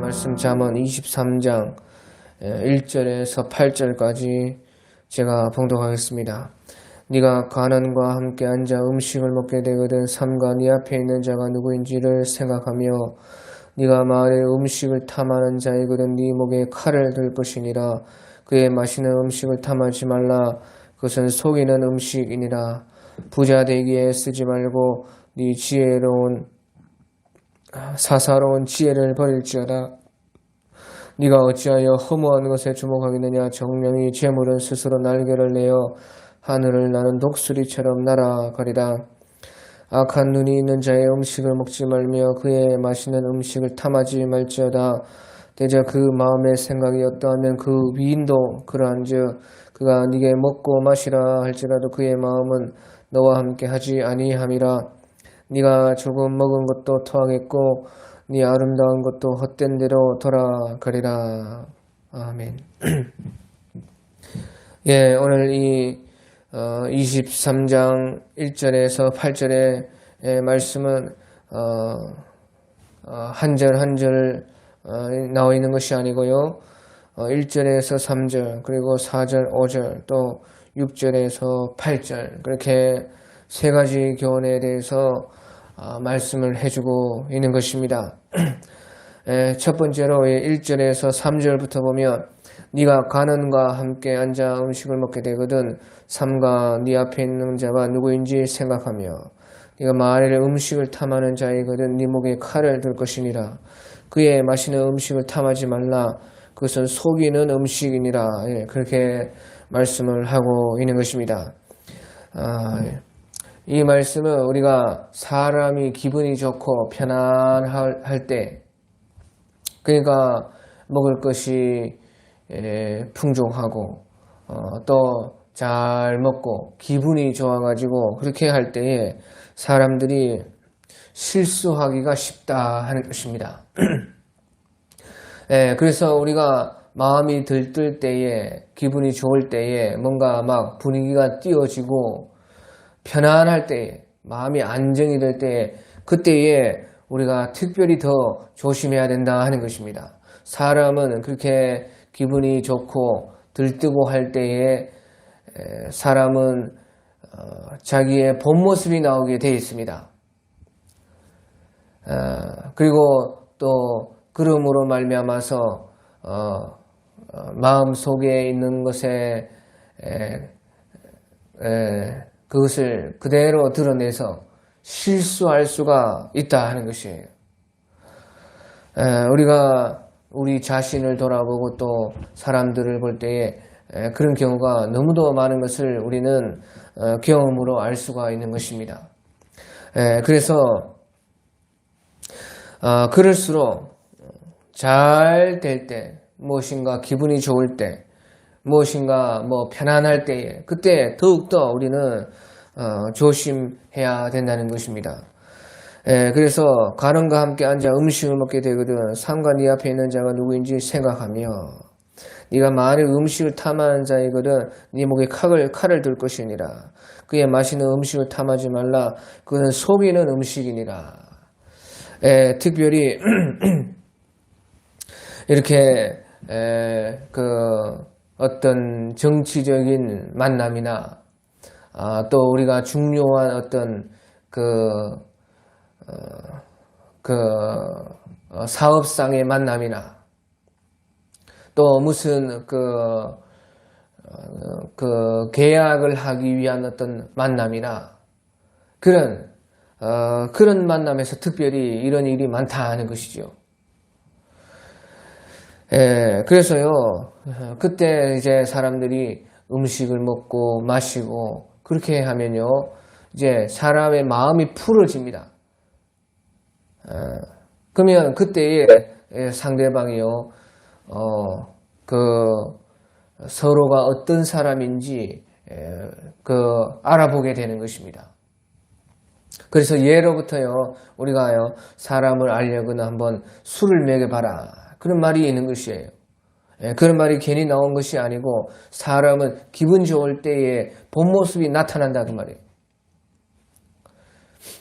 말씀 잠언 23장 1절에서 8절까지 제가 봉독하겠습니다. 네가 가난과 함께 앉아 음식을 먹게 되거든 삼가 네 앞에 있는 자가 누구인지를 생각하며 네가 마을에 음식을 탐하는 자이거든 네 목에 칼을 들 것이니라. 그의 마시는 음식을 탐하지 말라. 그것은 속이는 음식이니라. 부자 되기에 쓰지 말고 네 지혜로운 사사로운 지혜를 버릴지어다. 네가 어찌하여 허무한 것에 주목하겠느냐. 정령이 재물은 스스로 날개를 내어 하늘을 나는 독수리처럼 날아가리라. 악한 눈이 있는 자의 음식을 먹지 말며 그의 마시는 음식을 탐하지 말지어다. 대저 그 마음의 생각이 어떠하면 그 위인도 그러한즉 그가 네게 먹고 마시라 할지라도 그의 마음은 너와 함께 하지 아니함이라. 네가 조금 먹은 것도 토하겠고 네 아름다운 것도 헛된 대로 돌아가리라. 아멘. 예, 오늘 이 23장 1절에서 8절의 말씀은 한 절 한 절 나와 있는 것이 아니고요. 1절에서 3절 그리고 4절 5절 또 6절에서 8절 그렇게 세 가지 교훈에 대해서 말씀을 해주고 있는 것입니다. 첫 번째로 1절에서 3절부터 보면 네가 가난과 함께 앉아 음식을 먹게 되거든 삼가 네 앞에 있는 자가 누구인지 생각하며 네가 마을에 음식을 탐하는 자이거든 네 목에 칼을 들 것이니라. 그의 마시는 음식을 탐하지 말라. 그것은 속이는 음식이니라. 그렇게 말씀을 하고 있는 것입니다. 이 말씀은 우리가 사람이 기분이 좋고 편안할 때 그러니까 먹을 것이 풍족하고 또 잘 먹고 기분이 좋아가지고 그렇게 할 때에 사람들이 실수하기가 쉽다 하는 것입니다. 그래서 우리가 마음이 들뜰 때에 기분이 좋을 때에 뭔가 막 분위기가 띄어지고 편안할 때에 마음이 안정이 될 때에 그때에 우리가 특별히 더 조심해야 된다 하는 것입니다. 사람은 그렇게 기분이 좋고 들뜨고 할 때에 사람은 자기의 본 모습이 나오게 되어 있습니다. 그리고 또 그름으로 말미암아서 마음 속에 있는 것에 그것을 그대로 드러내서 실수할 수가 있다 하는 것이에요. 우리가 우리 자신을 돌아보고 또 사람들을 볼 때에 그런 경우가 너무도 많은 것을 우리는 경험으로 알 수가 있는 것입니다. 그래서 그럴수록 잘 될 때, 무엇인가 기분이 좋을 때, 무엇인가 편안할 때에 그때 더욱더 우리는 조심해야 된다는 것입니다. 그래서 가난과 함께 앉아 음식을 먹게 되거든 삼가 네 앞에 있는 자가 누구인지 생각하며 네가 마을에 음식을 탐하는 자이거든 네 목에 칼을 들 것이니라. 그의 마시는 음식을 탐하지 말라. 그는 속이는 음식이니라. 특별히 이렇게 어떤 정치적인 만남이나 또 우리가 중요한 어떤 사업상의 만남이나 또 무슨 계약을 하기 위한 어떤 만남이나 그런 만남에서 특별히 이런 일이 많다 하는 것이죠. 그래서요, 그때 이제 사람들이 음식을 먹고 마시고 그렇게 하면요, 이제 사람의 마음이 풀어집니다. 그러면 그때에 상대방이요, 서로가 어떤 사람인지 알아보게 되는 것입니다. 그래서 예로부터요, 우리가요, 사람을 알려거나 한번 술을 먹여봐라. 그런 말이 있는 것이에요. 그런 말이 괜히 나온 것이 아니고 사람은 기분 좋을 때에 본 모습이 나타난다 그 말이에요.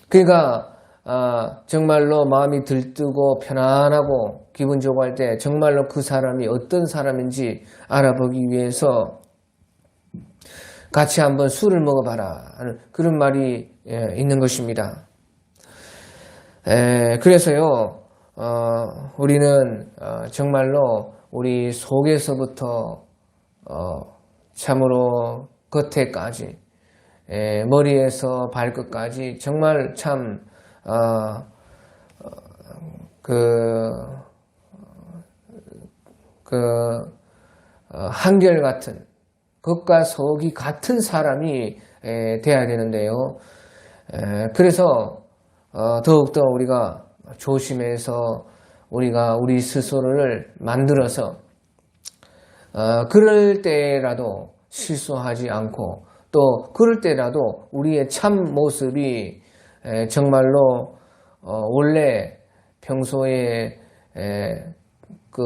그러니까 정말로 마음이 들뜨고 편안하고 기분 좋고 할 때 정말로 그 사람이 어떤 사람인지 알아보기 위해서 같이 한번 술을 먹어봐라 하는 그런 말이 있는 것입니다. 그래서요, 우리는 정말로 우리 속에서부터 참으로 겉에까지, 머리에서 발끝까지 정말 참 한결같은 겉과 속이 같은 사람이 돼야 되는데요. 그래서 더욱더 우리가 조심해서 우리가 우리 스스로를 만들어서 그럴 때라도 실수하지 않고 또 그럴 때라도 우리의 참 모습이 정말로 원래 평소에 그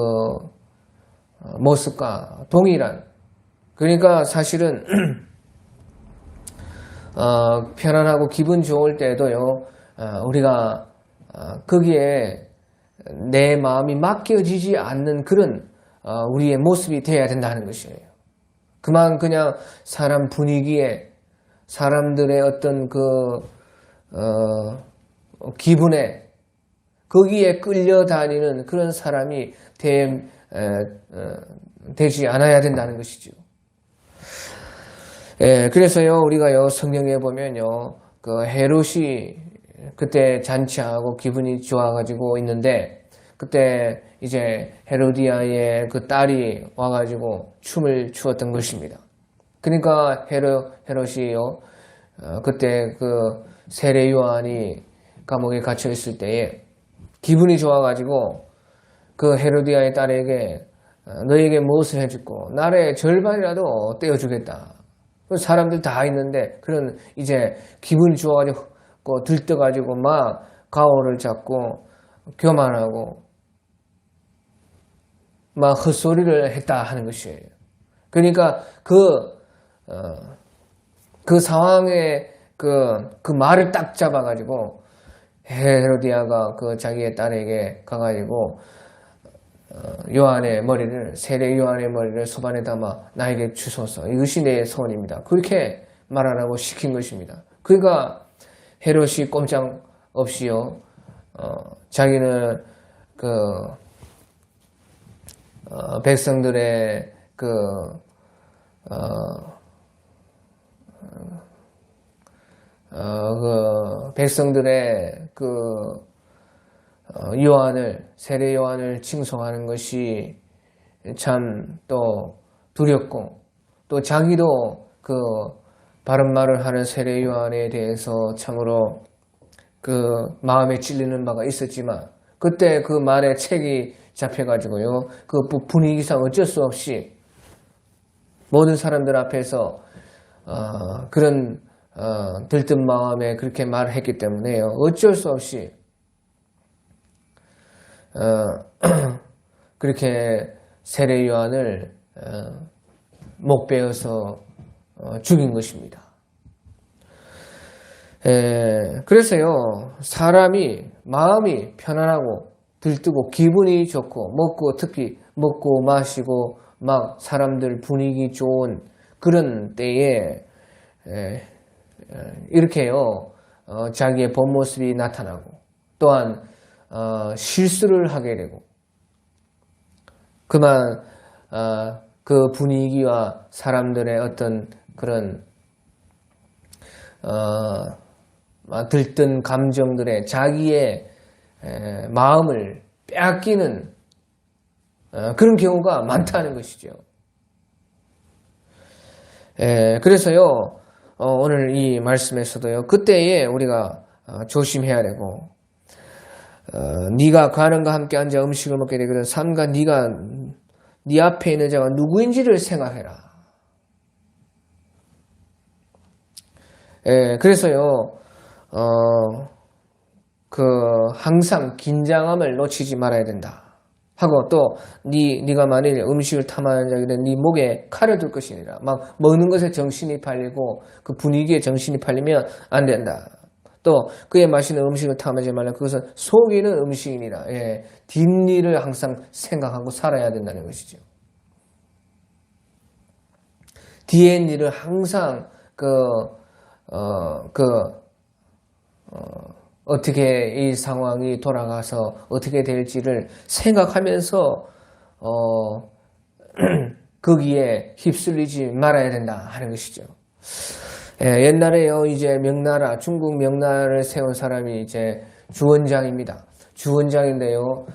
모습과 동일한, 그러니까 사실은 편안하고 기분 좋을 때도요, 우리가 거기에 내 마음이 맡겨지지 않는 그런 우리의 모습이 되어야 된다는 것이에요. 그만 그냥 사람 분위기에, 사람들의 어떤 기분에, 거기에 끌려다니는 그런 사람이 되지 않아야 된다는 것이죠. 그래서요, 우리가요, 성경에 보면요, 그 헤롯이 그때 잔치하고 기분이 좋아가지고 있는데, 그때 이제 헤로디아의 그 딸이 와가지고 춤을 추었던 것입니다. 그러니까 헤롯이요, 그때 그 세례 요한이 감옥에 갇혀 있을 때에 기분이 좋아가지고 그 헤로디아의 딸에게 너에게 무엇을 해줄고 나의 절반이라도 떼어주겠다. 사람들 다 있는데 그런 이제 기분이 좋아가지고 들떠가지고 막 가오를 잡고 교만하고 막 헛소리를 했다 하는 것이에요. 그러니까 그 상황에 그 말을 딱 잡아가지고 헤로디아가 그 자기의 딸에게 가가지고 요한의 머리를, 세례 요한의 머리를 소반에 담아 나에게 주소서. 이것이 내 소원입니다. 그렇게 말하라고 시킨 것입니다. 그러니까 헤롯이 꼼짝 없이요, 자기는 백성들의 백성들의 요한을, 세례 요한을 칭송하는 것이 참 또 두렵고, 또 자기도 그 바른 말을 하는 세례 요한에 대해서 참으로 마음에 찔리는 바가 있었지만, 그때 그 말에 책이 잡혀가지고요, 그 분위기상 어쩔 수 없이 모든 사람들 앞에서 그런 들뜬 마음에 그렇게 말을 했기 때문에요, 어쩔 수 없이 그렇게 세례 요한을 목베어서 죽인 것입니다. 그래서요, 사람이 마음이 편안하고 들뜨고 기분이 좋고 특히 먹고 마시고 막 사람들 분위기 좋은 그런 때에 이렇게요, 자기의 본 모습이 나타나고 또한 실수를 하게 되고, 그만 그 분위기와 사람들의 어떤 그런 들뜬 감정들에 자기의 마음을 빼앗기는 그런 경우가 많다는 것이죠. 그래서요, 오늘 이 말씀에서도요, 그때에 우리가 조심해야 되고, 네가 가는과 함께 앉아 음식을 먹게 되거든 삼가 네 앞에 있는 자가 누구인지를 생각해라. 그래서요, 항상 긴장함을 놓치지 말아야 된다 하고, 또 네가 만일 음식을 탐하는 자에게는 네 목에 칼을 둘 것이니라. 막 먹는 것에 정신이 팔리고 그 분위기에 정신이 팔리면 안 된다. 또 그의 맛있는 음식을 탐하지 말라. 그것은 속이는 음식이니라. 예, 뒷일을 항상 생각하고 살아야 된다는 것이죠. 뒤의 일을 항상 어떻게 이 상황이 돌아가서 어떻게 될지를 생각하면서 거기에 휩쓸리지 말아야 된다 하는 것이죠. 예, 옛날에요, 이제 명나라, 중국 명나라를 세운 사람이 이제 주원장입니다. 주원장인데요,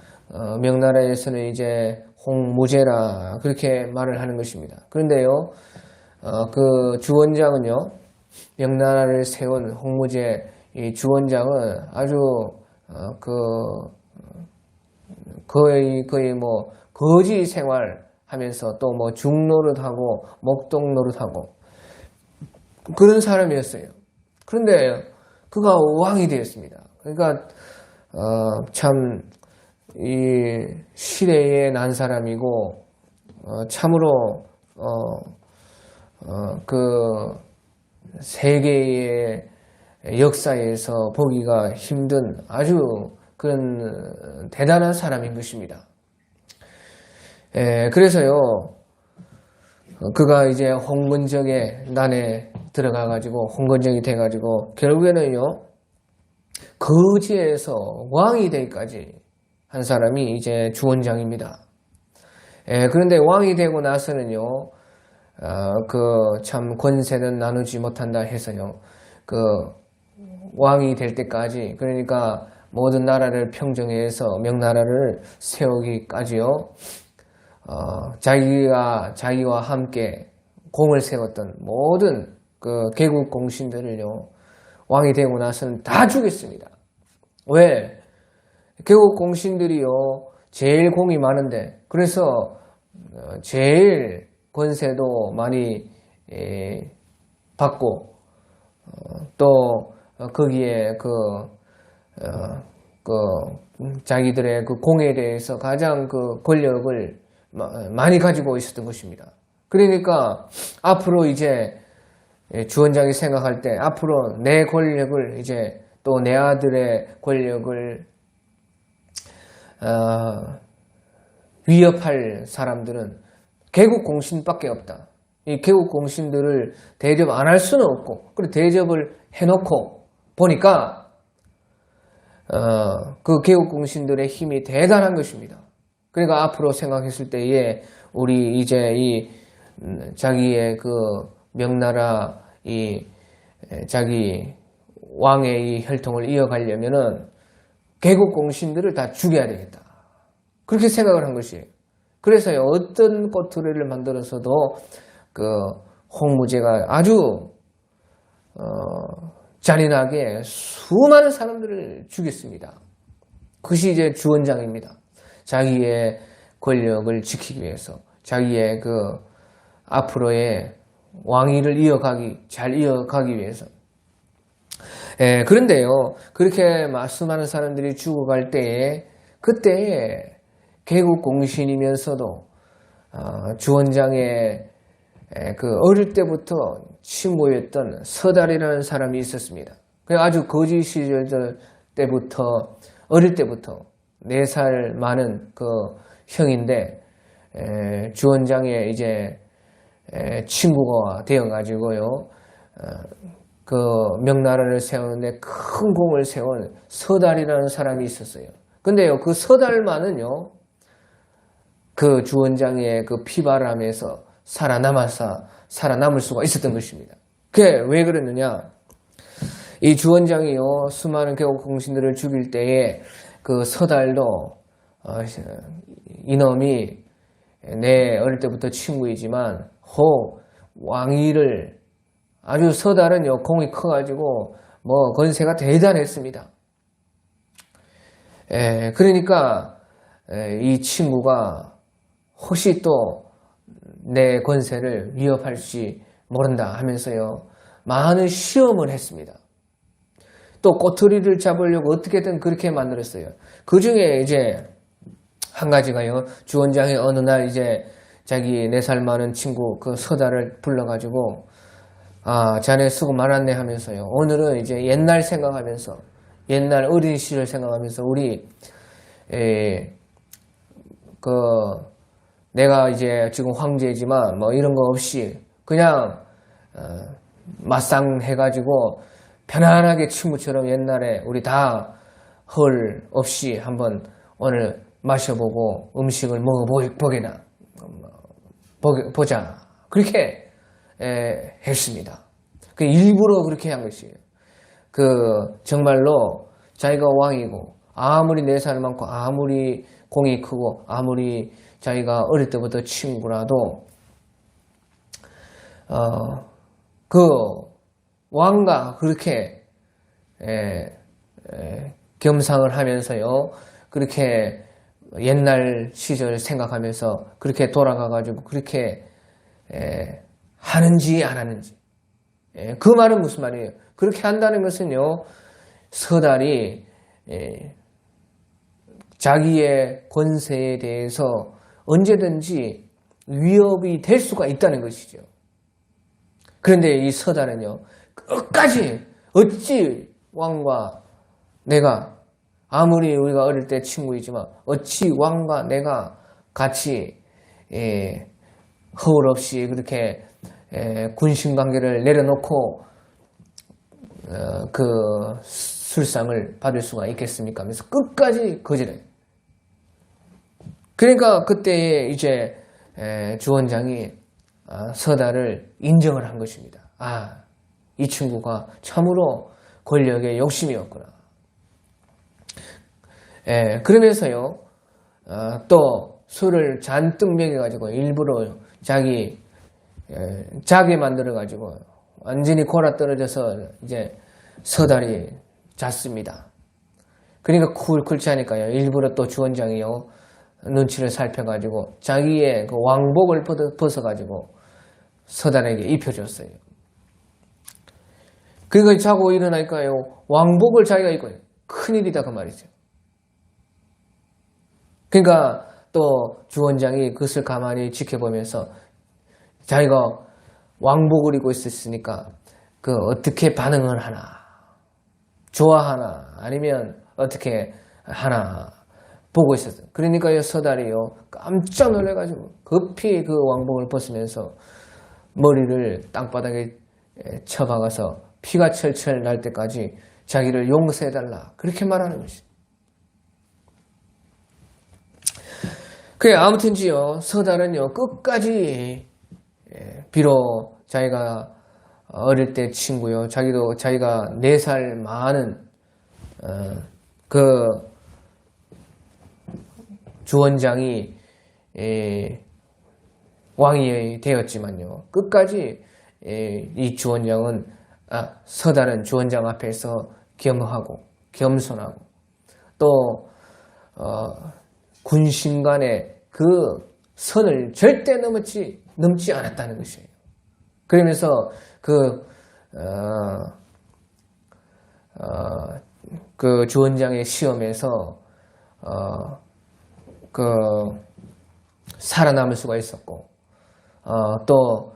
명나라에서는 이제 홍무제라 그렇게 말을 하는 것입니다. 그런데요, 그 주원장은요, 명나라를 세운 홍무제 이 주원장은 아주 거의 뭐 거지 생활하면서 또 뭐 중노릇하고 목동 노릇하고 그런 사람이었어요. 그런데 그가 왕이 되었습니다. 그러니까 참 이 시대에 난 사람이고 참으로 그 세계의 역사에서 보기가 힘든 아주 그런 대단한 사람인 것입니다. 그래서요, 그가 이제 홍건적의 난에 들어가가지고 홍건적이 돼가지고 결국에는요, 거지에서 왕이 되기까지 한 사람이 이제 주원장입니다. 그런데 왕이 되고 나서는요, 그 참 권세는 나누지 못한다 해서요, 그 왕이 될 때까지, 그러니까 모든 나라를 평정해서 명나라를 세우기까지요, 자기와 함께 공을 세웠던 모든 그 개국 공신들을요, 왕이 되고 나서는 다 죽였습니다. 왜? 개국 공신들이요, 제일 공이 많은데, 그래서 제일 권세도 많이 받고, 또 거기에 자기들의 그 공에 대해서 가장 그 권력을 많이 가지고 있었던 것입니다. 그러니까 앞으로 이제 주원장이 생각할 때 앞으로 내 권력을 이제 또 내 아들의 권력을 위협할 사람들은 개국 공신밖에 없다. 이 개국 공신들을 대접 안 할 수는 없고, 그리고 대접을 해놓고 보니까 그 개국 공신들의 힘이 대단한 것입니다. 그러니까 앞으로 생각했을 때에 우리 이제 이 자기의 그 명나라 이 자기 왕의 이 혈통을 이어가려면은 개국 공신들을 다 죽여야 되겠다. 그렇게 생각을 한 것이에요. 그래서요, 어떤 꼬투리를 만들어서도 그 홍무제가 아주 잔인하게 수많은 사람들을 죽였습니다. 그것이 이제 주원장입니다. 자기의 권력을 지키기 위해서, 자기의 그 앞으로의 왕위를 잘 이어가기 위해서. 그런데요, 그렇게 수많은 사람들이 죽어갈 때에, 그때에 개국 공신이면서도 주원장의 그 어릴 때부터 친구였던 서달이라는 사람이 있었습니다. 아주 거지 시절 때부터, 어릴 때부터 4살 많은 그 형인데, 주원장의 이제 친구가 되어가지고요, 그 명나라를 세우는데 큰 공을 세운 서달이라는 사람이 있었어요. 근데요, 그 서달만은요, 그 주원장의 그 피바람에서 살아남을 수가 있었던 것입니다. 그게 왜 그랬느냐? 이 주원장이요, 수많은 개국 공신들을 죽일 때에 그 서달도 이놈이 내 어릴 때부터 친구이지만 왕위를 아주 서달은요, 공이 커가지고 뭐 권세가 대단했습니다. 그러니까 이 친구가 혹시 또 내 권세를 위협할지 모른다 하면서요, 많은 시험을 했습니다. 또 꼬투리를 잡으려고 어떻게든 그렇게 만들었어요. 그 중에 이제 한 가지가요, 주원장이 어느 날 이제 자기 4살 많은 친구 그 서달을 불러가지고 자네 수고 많았네 하면서요. 오늘은 이제 옛날 생각하면서, 옛날 어린 시절 생각하면서 우리 그 내가 이제 지금 황제지만 뭐 이런 거 없이 그냥 맞상 해가지고 편안하게 친구처럼 옛날에 우리 다 헐 없이 한번 오늘 마셔보고 음식을 먹어보게나 보자. 그렇게 했습니다. 그 일부러 그렇게 한 것이에요. 그 정말로 자기가 왕이고 아무리 4살 많고 아무리 공이 크고 아무리 자기가 어릴 때부터 친구라도 그 왕과 그렇게 겸상을 하면서요. 그렇게 옛날 시절 생각하면서 그렇게 돌아가가지고 그렇게 하는지 안 하는지. 그 말은 무슨 말이에요? 그렇게 한다는 것은요. 서달이 자기의 권세에 대해서 언제든지 위협이 될 수가 있다는 것이죠. 그런데 이 서달은요. 끝까지 어찌 왕과 내가 아무리 우리가 어릴 때 친구이지만 어찌 왕과 내가 같이 허울 없이 그렇게 군신관계를 내려놓고 그 술상을 받을 수가 있겠습니까? 하면서 끝까지 거절해요. 그러니까 그때 이제 주원장이 서달을 인정을 한 것입니다. 이 친구가 참으로 권력에 욕심이었구나. 그러면서요, 또 술을 잔뜩 먹여가지고 일부러 자게 만들어가지고 완전히 골아 떨어져서 이제 서달이 잤습니다. 그러니까 쿨쿨 자니까요, 일부러 또 주원장이요, 눈치를 살펴가지고 자기의 그 왕복을 벗어가지고 서달에게 입혀줬어요. 그러니까 자고 일어나니까요, 왕복을 자기가 입고 큰일이다 그 말이죠. 그러니까 또 주원장이 그것을 가만히 지켜보면서 자기가 왕복을 입고 있었으니까 그 어떻게 반응을 하나, 좋아하나 아니면 어떻게 하나 보고 있었어요. 그러니까 서달이요 깜짝 놀래가지고 급히 그 왕복을 벗으면서 머리를 땅바닥에 쳐박아서 피가 철철 날 때까지 자기를 용서해달라 그렇게 말하는 것이죠. 그래 아무튼지요 서달은요 끝까지 비록 자기가 어릴 때 친구요 자기가 4살 많은 그 주원장이 왕이 되었지만요 끝까지 이 주원장은 서달은 주원장 앞에서 겸하고 겸손하고 또 군신 간의 그 선을 절대 넘지 않았다는 것이에요. 그러면서 그 주원장의 시험에서 살아남을 수가 있었고 또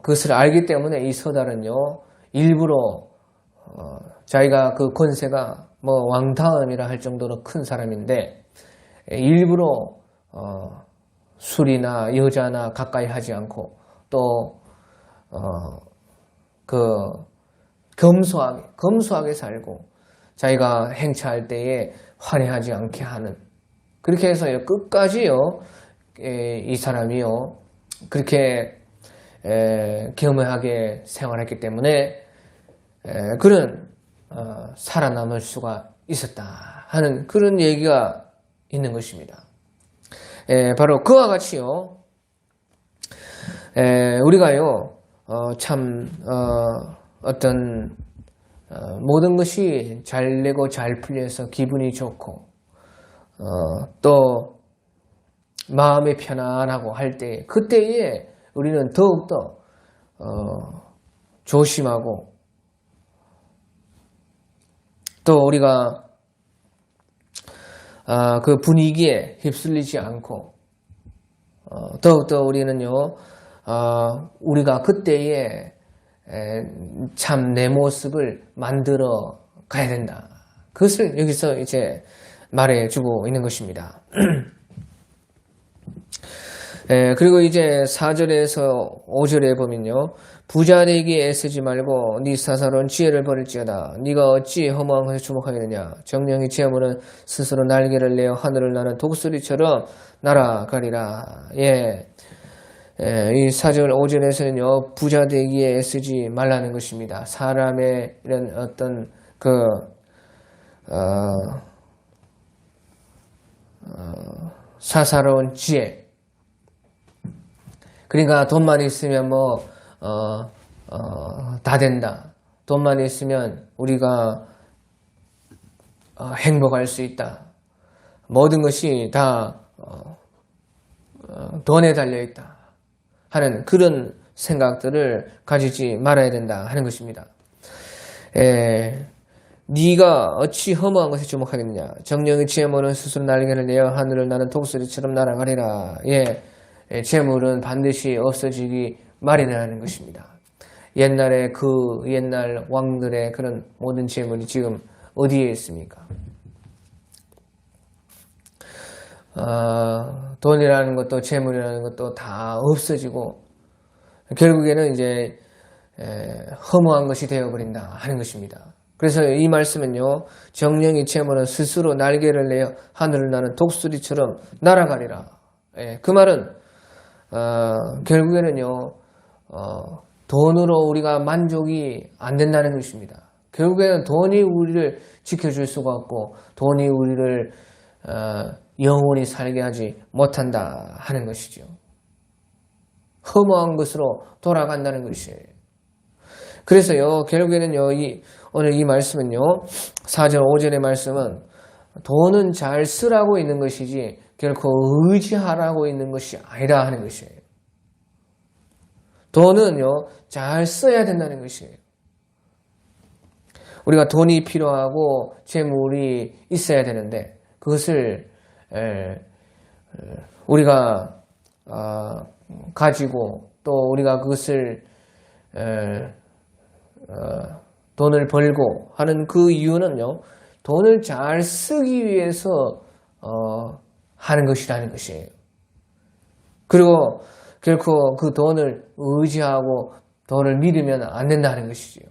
그것을 알기 때문에 이 서달은요 일부러 자기가 그 권세가 뭐 왕다음이라 할 정도로 큰 사람인데 일부러 술이나 여자나 가까이 하지 않고 또 검소하게 살고 자기가 행차할 때에 화려하지 않게 하는 그렇게 해서요 끝까지요 이 사람이요 그렇게 겸허하게 생활했기 때문에 그런 살아남을 수가 있었다 하는 그런 얘기가 있는 것입니다. 바로 그와 같이요 우리가요 어떤 모든 것이 잘 되고 잘 풀려서 기분이 좋고 또 마음이 편안하고 할 때 그때에 우리는 더욱더 조심하고 또 우리가 그 분위기에 휩쓸리지 않고 더욱더 우리는요 우리가 그때에 참 내 모습을 만들어 가야 된다. 그것을 여기서 이제 말해주고 있는 것입니다. 그리고 이제 4절에서 5절에 보면요. 부자 되기에 애쓰지 말고 네 사사로운 지혜를 버릴지어다. 네가 어찌 허무한 것에 주목하겠느냐. 정령이 지혜물은 스스로 날개를 내어 하늘을 나는 독수리처럼 날아가리라. 이 4절 5절에서는요. 부자 되기에 애쓰지 말라는 것입니다. 사람의 이런 어떤 사사로운 지혜. 그러니까 돈만 있으면 다 된다. 돈만 있으면 우리가 행복할 수 있다. 모든 것이 다 돈에 달려있다. 하는 그런 생각들을 가지지 말아야 된다 하는 것입니다. 네가 어찌 허무한 것에 주목하겠느냐. 정령의 지혜물은 스스로 날개를 내어 하늘을 나는 독수리처럼 날아가리라. 재물은 반드시 없어지기 마련이라는 것입니다. 옛날에 옛날 왕들의 그런 모든 재물이 지금 어디에 있습니까? 돈이라는 것도 재물이라는 것도 다 없어지고 결국에는 이제 허무한 것이 되어버린다 하는 것입니다. 그래서 이 말씀은요. 정령이 재물은 스스로 날개를 내어 하늘을 나는 독수리처럼 날아가리라. 그 말은 결국에는요, 돈으로 우리가 만족이 안 된다는 것입니다. 결국에는 돈이 우리를 지켜줄 수가 없고, 돈이 우리를, 영원히 살게 하지 못한다 하는 것이죠. 허무한 것으로 돌아간다는 것이에요. 그래서요, 결국에는요, 오늘 이 말씀은요, 4절, 5절의 말씀은 돈은 잘 쓰라고 있는 것이지, 결코 의지하라고 있는 것이 아니라 하는 것이에요. 돈은요, 잘 써야 된다는 것이에요. 우리가 돈이 필요하고 재물이 있어야 되는데, 그것을 우리가 가지고 또 우리가 그것을 돈을 벌고 하는 그 이유는요, 돈을 잘 쓰기 위해서 하는 것이라는 것이에요. 그리고 결코 그 돈을 의지하고 돈을 믿으면 안 된다는 것이죠.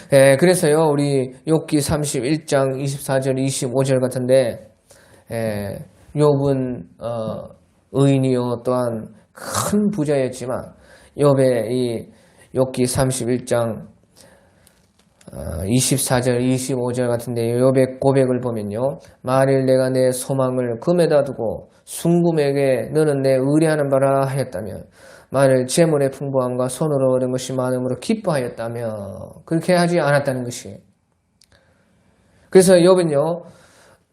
그래서요, 우리 욥기 31장 24절 25절 같은데 욥은 의인이요 또한 큰 부자였지만 욥의 이 욥기 31장 24절 25절 같은데 욥의 고백을 보면요. 만일 내가 내 소망을 금에다 두고 순금에게 너는 내 의뢰하는 바라 하였다면 만일 재물의 풍부함과 손으로 얻은 것이 많음으로 기뻐하였다며 그렇게 하지 않았다는 것이에요. 그래서 욥은요.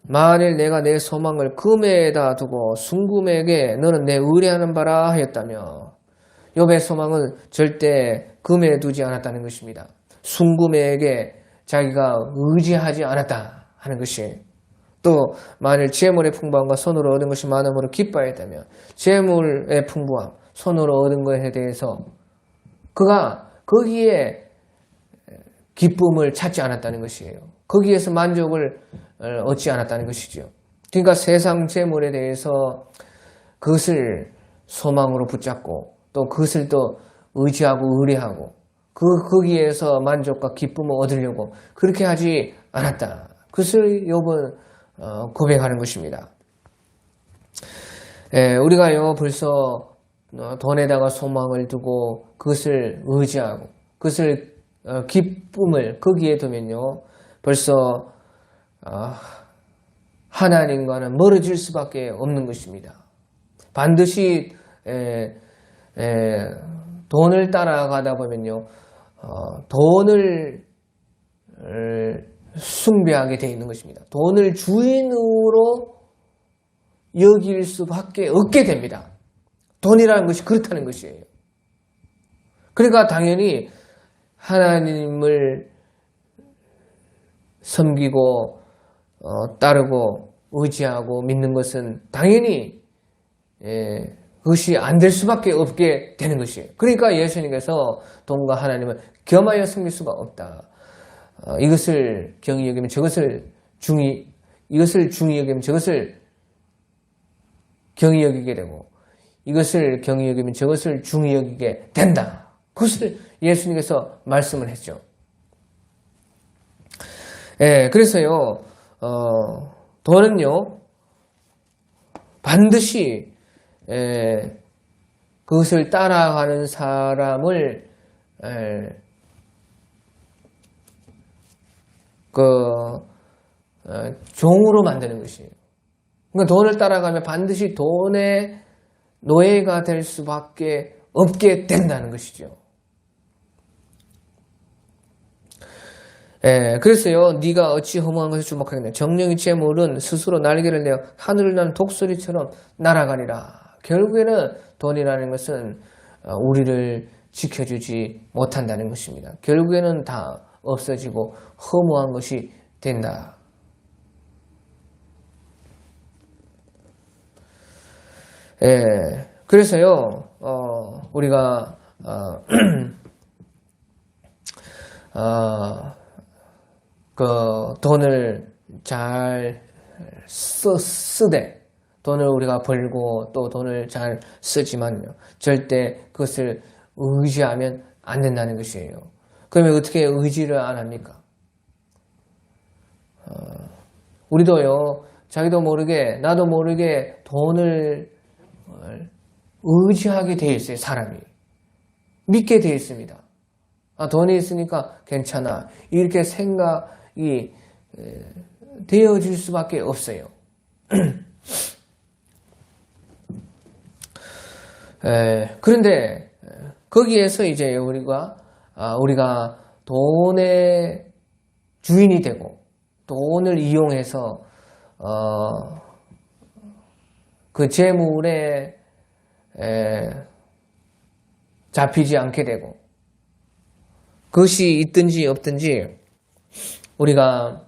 만일 내가 내 소망을 금에다 두고 순금에게 너는 내 의뢰하는 바라 하였다며 욥의 소망은 절대 금에 두지 않았다는 것입니다. 순금에게 자기가 의지하지 않았다 하는 것이에요. 또 만일 재물의 풍부함과 손으로 얻은 것이 많음으로 기뻐했다면 재물의 풍부함, 손으로 얻은 것에 대해서 그가 거기에 기쁨을 찾지 않았다는 것이에요. 거기에서 만족을 얻지 않았다는 것이죠. 그러니까 세상 재물에 대해서 그것을 소망으로 붙잡고 또 그것을 또 의지하고 의뢰하고 거기에서 만족과 기쁨을 얻으려고 그렇게 하지 않았다. 그것을 욥은 고백하는 것입니다. 우리가요 벌써 돈에다가 소망을 두고 그것을 의지하고 그것을 기쁨을 거기에 두면요 벌써 하나님과는 멀어질 수밖에 없는 것입니다. 반드시 돈을 따라가다 보면요 돈을 숭배하게 되어 있는 것입니다. 돈을 주인으로 여길 수밖에 없게 됩니다. 돈이라는 것이 그렇다는 것이에요. 그러니까 당연히 하나님을 섬기고 따르고 의지하고 믿는 것은 당연히 그것이 안 될 수밖에 없게 되는 것이에요. 그러니까 예수님께서 돈과 하나님을 겸하여 섬길 수가 없다. 이것을 경히 여기면 이것을 중히 여기면 저것을 경히 여기게 되고, 이것을 경히 여기면 저것을 중히 여기게 된다. 그것을 예수님께서 말씀을 했죠. 예, 그래서요, 돈은요, 반드시, 그것을 따라가는 사람을, 종으로 만드는 것이에요. 그러니까 돈을 따라가면 반드시 돈의 노예가 될 수밖에 없게 된다는 것이죠. 그래서요, 네가 어찌 허무한 것을 주목하겠냐. 정령의 재물은 스스로 날개를 내어 하늘을 나는 독수리처럼 날아가리라. 결국에는 돈이라는 것은 우리를 지켜주지 못한다는 것입니다. 결국에는 다 없어지고 허무한 것이 된다. 그래서요, 우리가 그 돈을 잘 쓰되, 돈을 우리가 벌고 또 돈을 잘 쓰지만요, 절대 그것을 의지하면 안 된다는 것이에요. 그러면 어떻게 의지를 안 합니까? 우리도요, 자기도 모르게 나도 모르게 돈을 의지하게 돼 있어요. 사람이 믿게 돼 있습니다. 돈이 있으니까 괜찮아, 이렇게 생각이 되어질 수밖에 없어요. 그런데 거기에서 이제 우리가 돈의 주인이 되고 돈을 이용해서 그 재물에 잡히지 않게 되고, 그것이 있든지 없든지 우리가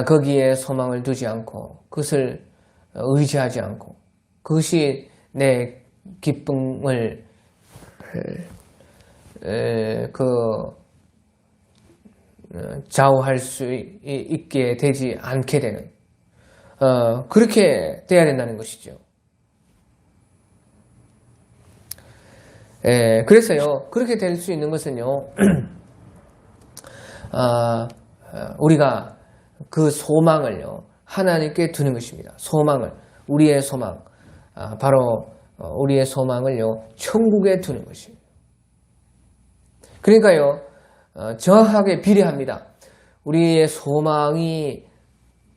거기에 소망을 두지 않고 그것을 의지하지 않고 그것이 내 기쁨을 좌우할 수 있게 되지 않게 되는, 그렇게 돼야 된다는 것이죠. 그래서요, 그렇게 될 수 있는 것은요, 우리가 그 소망을요, 하나님께 두는 것입니다. 소망을, 우리의 소망, 바로 우리의 소망을요, 천국에 두는 것입니다. 그러니까요, 정확하게 비례합니다. 우리의 소망이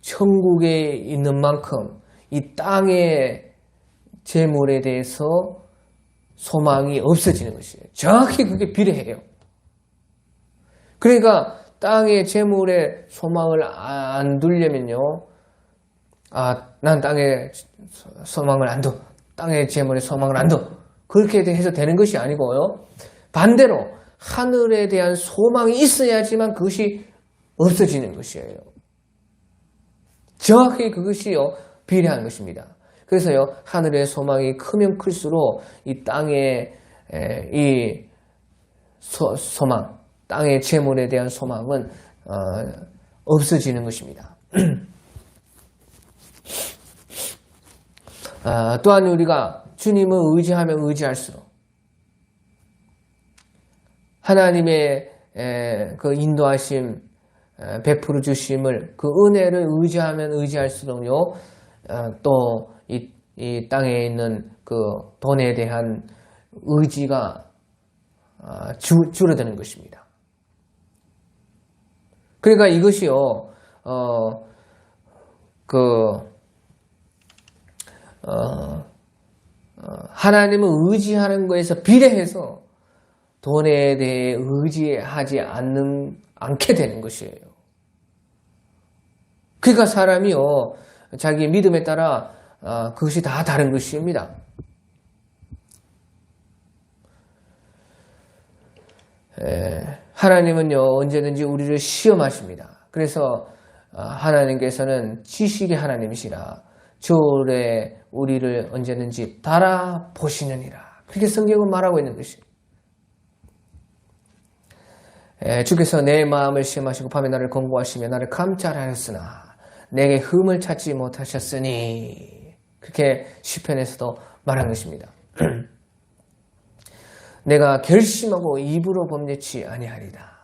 천국에 있는 만큼 이 땅의 재물에 대해서 소망이 없어지는 것이에요. 정확히 그게 비례해요. 그러니까 땅의 재물에 소망을 안 두려면요, 난 땅의 소망을 안 둬, 땅의 재물에 소망을 안 둬, 그렇게 해서 되는 것이 아니고요, 반대로 하늘에 대한 소망이 있어야지만 그것이 없어지는 것이에요. 정확히 그것이요, 비례한 것입니다. 그래서요, 하늘의 소망이 크면 클수록 이 땅의 이 소망, 땅의 재물에 대한 소망은 없어지는 것입니다. 또한 우리가 주님을 의지하면 의지할수록 하나님의 그 인도하심, 베풀어 주심을, 그 은혜를 의지하면 의지할수록요, 또 이 땅에 있는 그 돈에 대한 의지가 줄어드는 것입니다. 그러니까 이것이요, 하나님을 의지하는 것에서 비례해서 돈에 대해 의지하지 않게 되는 것이에요. 그러니까 사람이요, 자기 믿음에 따라 그것이 다 다른 것입니다. 하나님은요, 언제든지 우리를 시험하십니다. 그래서 하나님께서는 지식의 하나님이시라, 저울에 우리를 언제든지 달아보시느니라. 그렇게 성경은 말하고 있는 것이에요. 주께서 내 마음을 시험하시고 밤에 나를 권고하시며 나를 감찰하였으나 내게 흠을 찾지 못하셨으니, 그렇게 시편에서도 말한 것입니다. 내가 결심하고 입으로 범죄치 아니하리다.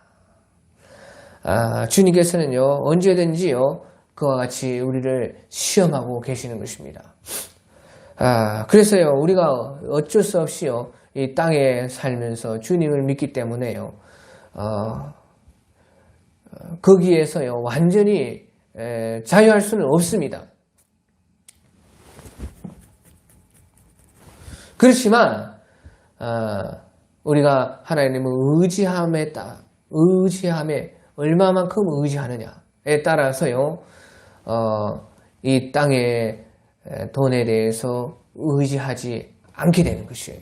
주님께서는요, 언제든지요, 그와 같이 우리를 시험하고 계시는 것입니다. 그래서요, 우리가 어쩔 수 없이요, 이 땅에 살면서 주님을 믿기 때문에요, 거기에서요, 완전히 자유할 수는 없습니다. 그렇지만, 우리가 하나님을 의지함에 얼마만큼 의지하느냐에 따라서요, 이 땅의 돈에 대해서 의지하지 않게 되는 것이에요.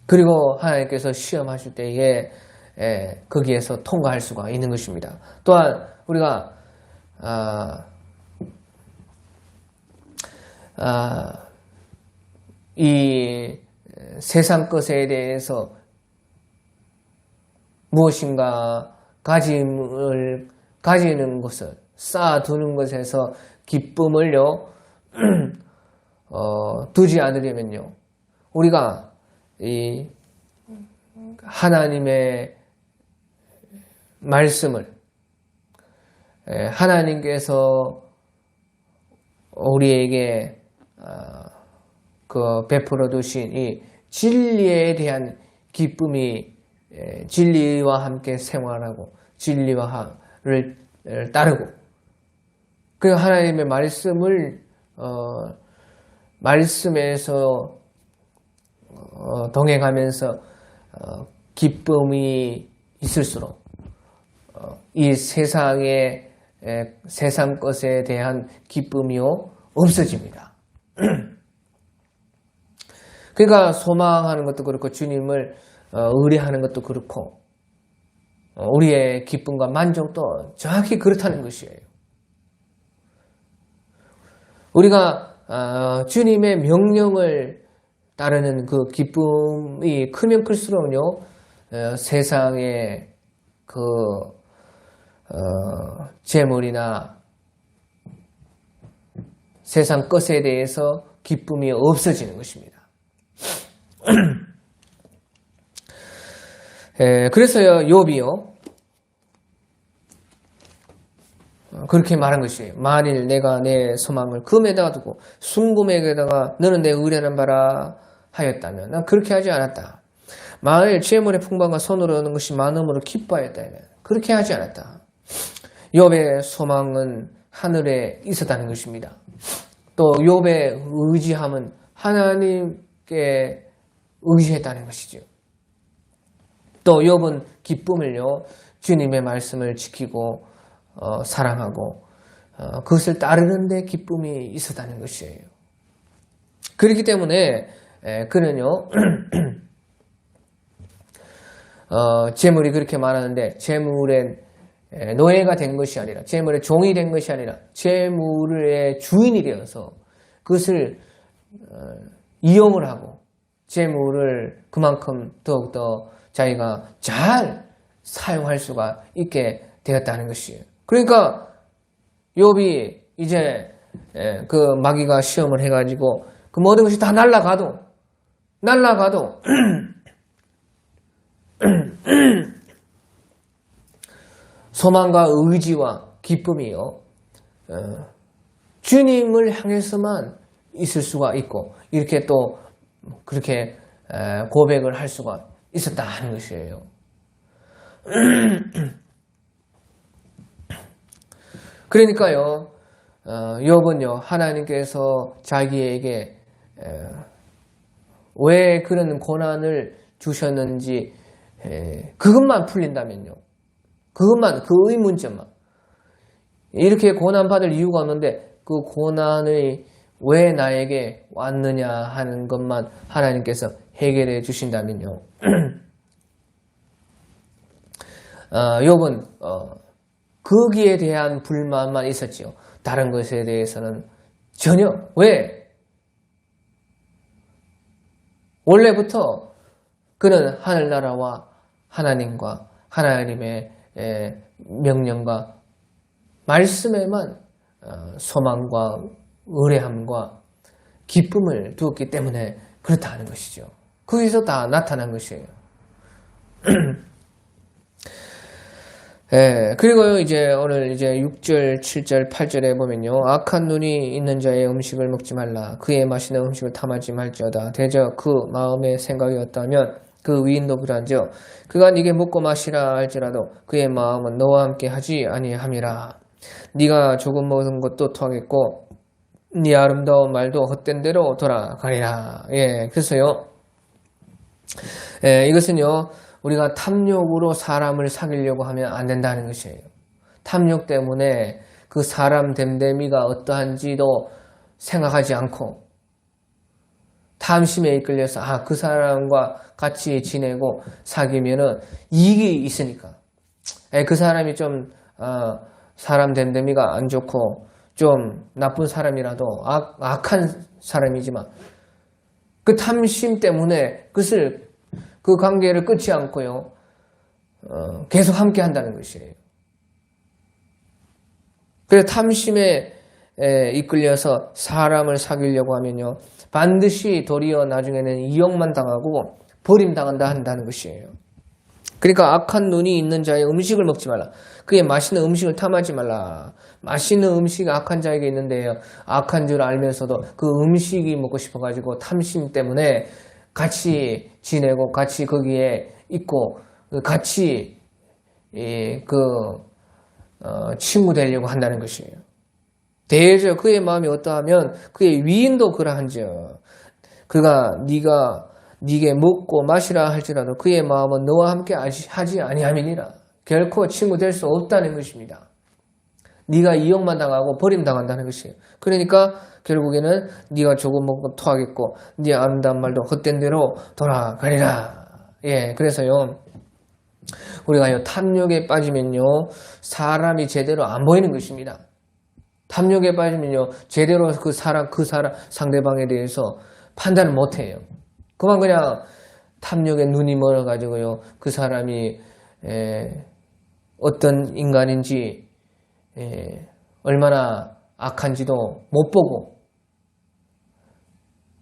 그리고 하나님께서 시험하실 때에 거기에서 통과할 수가 있는 것입니다. 또한 우리가 이 세상 것에 대해서 무엇인가 가지는 것을, 쌓아두는 것에서 기쁨을요, 두지 않으려면요, 우리가 이 하나님의 말씀을, 하나님께서 우리에게 베풀어 두신 이 진리에 대한 기쁨이, 진리와 함께 생활하고 진리를 따르고, 그 하나님의 말씀을 말씀에서 동행하면서 기쁨이 있을수록 이 세상 것에 대한 기쁨이요, 없어집니다. 그러니까 소망하는 것도 그렇고 주님을 의뢰하는 것도 그렇고 우리의 기쁨과 만족도 정확히 그렇다는 것이에요. 우리가 주님의 명령을 따르는 그 기쁨이 크면 클수록요, 세상의 그 재물이나 세상 것에 대해서 기쁨이 없어지는 것입니다. 그래서요, 욥이요, 그렇게 말한 것이에요. 만일 내가 내 소망을 금에다가 두고 순금에다가 너는 내 의뢰하는 바라 하였다면 난 그렇게 하지 않았다. 만일 재물의 풍방과 손으로 얻는 것이 많음으로 기뻐하였다면 그렇게 하지 않았다. 욥의 소망은 하늘에 있었다는 것입니다. 또 욥의 의지함은 하나님께 의지했다는 것이죠. 또 욥은 기쁨을요, 주님의 말씀을 지키고 사랑하고 그것을 따르는 데 기쁨이 있었다는 것이에요. 그렇기 때문에 그는요, 재물이 그렇게 많았는데 재물의 노예가 된 것이 아니라, 재물의 종이 된 것이 아니라 재물의 주인이 되어서 그것을 이용을 하고 재물을 그만큼 더욱더 자기가 잘 사용할 수가 있게 되었다는 것이에요. 그러니까 욥이 이제 그 마귀가 시험을 해가지고 그 모든 것이 다 날아가도 소망과 의지와 기쁨이요, 주님을 향해서만 있을 수가 있고 이렇게 또 그렇게 고백을 할 수가 있었다 하는 것이에요. 그러니까요, 욥은요, 하나님께서 자기에게 왜 그런 고난을 주셨는지 그것만 풀린다면요, 그것만, 그 의문점만, 이렇게 고난받을 이유가 없는데 그 고난이 왜 나에게 왔느냐 하는 것만 하나님께서 해결해 주신다면요, 욥은 거기에 대한 불만만 있었지요. 다른 것에 대해서는 전혀. 왜? 원래부터 그는 하늘나라와 하나님과 하나님의 명령과 말씀에만 소망과 의뢰함과 기쁨을 두었기 때문에 그렇다 하는 것이죠. 거기서 다 나타난 것이에요. 그리고요, 이제 오늘 이제 6절, 7절, 8절에 보면요. 악한 눈이 있는 자의 음식을 먹지 말라. 그의 마시는 음식을 탐하지 말지어다. 대저 그 마음의 생각이 어떠하면 그 위인도 그러한즉 그가 네게 먹고 마시라 할지라도 그의 마음은 너와 함께 하지 아니함이라. 네가 조금 먹은 것도 토하겠고 네 아름다운 말도 헛된 대로 돌아가리라. 그래서요. 이것은요. 우리가 탐욕으로 사람을 사귀려고 하면 안 된다는 것이에요. 탐욕 때문에 그 사람 됨됨이가 어떠한지도 생각하지 않고 탐심에 이끌려서 그 사람과 같이 지내고 사귀면은 이익이 있으니까 그 사람이 좀 사람 됨됨이가 안 좋고 좀 나쁜 사람이라도 악한 사람이지만 그 탐심 때문에 그 관계를 끊지 않고요 계속 함께 한다는 것이에요. 그래서 탐심에 이끌려서 사람을 사귀려고 하면요 반드시 도리어 나중에는 이용만 당하고 버림당한다 한다는 것이에요. 그러니까 악한 눈이 있는 자의 음식을 먹지 말라. 그의 맛있는 음식을 탐하지 말라. 맛있는 음식이 악한 자에게 있는데요. 악한 줄 알면서도 그 음식이 먹고 싶어가지고 탐심 때문에 같이 지내고 같이 거기에 있고 같이 친구 되려고 한다는 것이에요. 대저 그의 마음이 어떠하면 그의 위인도 그러한즉 그가 네게 먹고 마시라 할지라도 그의 마음은 너와 함께 하지 아니함이니라. 결코 친구 될 수 없다는 것입니다. 네가 이용만 당하고 버림당한다는 것이에요. 그러니까 결국에는 네가 조금 먹고 토하겠고 네 아름다운 말도 헛된 대로 돌아가리라. 그래서요 우리가 탐욕에 빠지면요 사람이 제대로 안 보이는 것입니다. 탐욕에 빠지면요 제대로 그 사람 상대방에 대해서 판단을 못해요. 그냥 탐욕에 눈이 멀어가지고요 그 사람이 어떤 인간인지 얼마나 악한지도 못 보고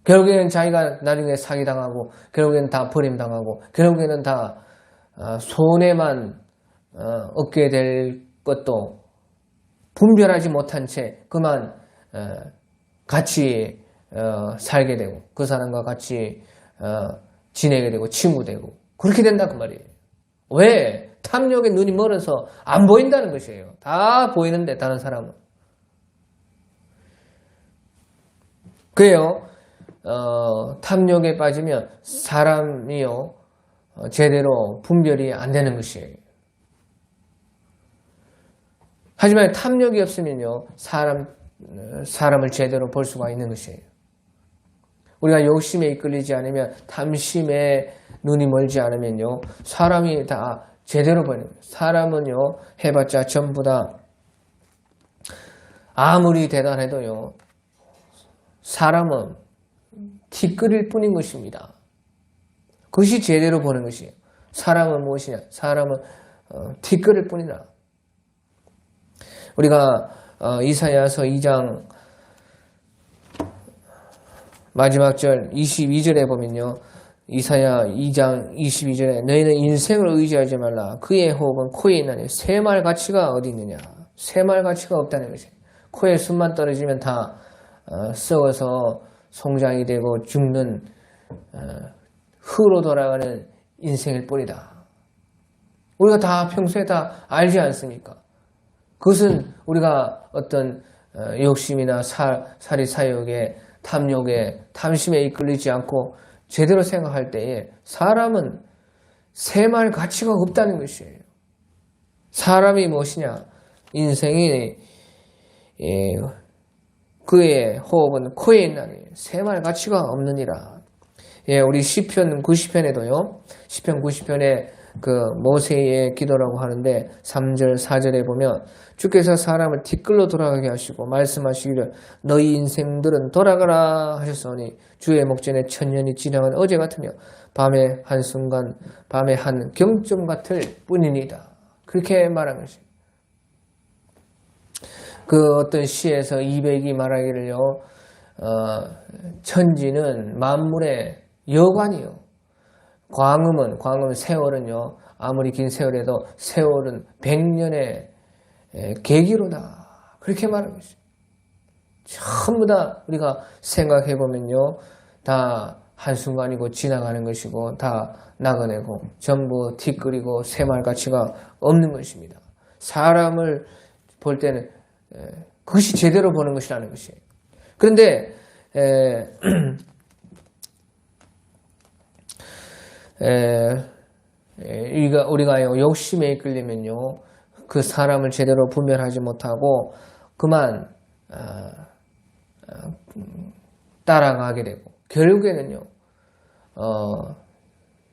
결국에는 자기가 나중에 사기당하고 결국에는 다 버림당하고 결국에는 다 손해만 얻게 될 것도 분별하지 못한 채 그만 같이 살게 되고 그 사람과 같이 지내게 되고 친구 되고 그렇게 된다 그 말이에요. 왜? 탐욕에 눈이 멀어서 안 보인다는 것이에요. 다 보이는데 다른 사람은. 그래요. 탐욕에 빠지면 사람이요 제대로 분별이 안 되는 것이에요. 하지만 탐욕이 없으면요 사람을 제대로 볼 수가 있는 것이에요. 우리가 욕심에 이끌리지 않으면 탐심에 눈이 멀지 않으면요 사람이 다 제대로 보이는 거예요. 사람은요 해봤자 전부 다 아무리 대단해도요 사람은 티끌일 뿐인 것입니다. 그것이 제대로 보는 것이에요. 사람은 무엇이냐? 사람은 티끌일 뿐이다. 우리가 이사야서 2장 마지막 절 22절에 보면요. 이사야 2장 22절에 너희는 인생을 의지하지 말라. 그의 호흡은 코에 있나니 새말 가치가 어디 있느냐. 새말 가치가 없다는 것이에요. 코에 숨만 떨어지면 다 썩어서 송장이 되고 죽는 흙으로 돌아가는 인생일 뿐이다. 우리가 다 평소에 다 알지 않습니까? 그것은 우리가 어떤 욕심이나 사리사욕에 탐욕에 탐심에 이끌리지 않고 제대로 생각할 때에 사람은 새말 가치가 없다는 것이에요. 사람이 무엇이냐? 인생이 그의 호흡은 코에 있나니 새말 가치가 없느니라. 우리 시편 90편에도요. 시편 90편에 그 모세의 기도라고 하는데 3절, 4절에 보면 주께서 사람을 뒷글로 돌아가게 하시고 말씀하시기를 너희 인생들은 돌아가라 하셨으니 주의 목전에 천년이 지나간 어제 같으며 밤의 한순간, 밤의 한 경점 같을 뿐이니다. 그렇게 말한 것입니다. 그 어떤 시에서 이백이 말하기를요, 천지는 만물의 여관이요. 광음은 세월은요, 아무리 긴 세월에도 세월은 100년의 계기로다. 그렇게 말하고 있어요. 전부 다 우리가 생각해 보면요, 다 한순간이고 지나가는 것이고 다 나그네고 전부 뒷거리고 새말 가치가 없는 것입니다. 사람을 볼 때는 그것이 제대로 보는 것이라는 것이에요. 그런데 우리가 욕심에 이끌리면요, 그 사람을 제대로 분별하지 못하고 그만 따라가게 되고 결국에는요,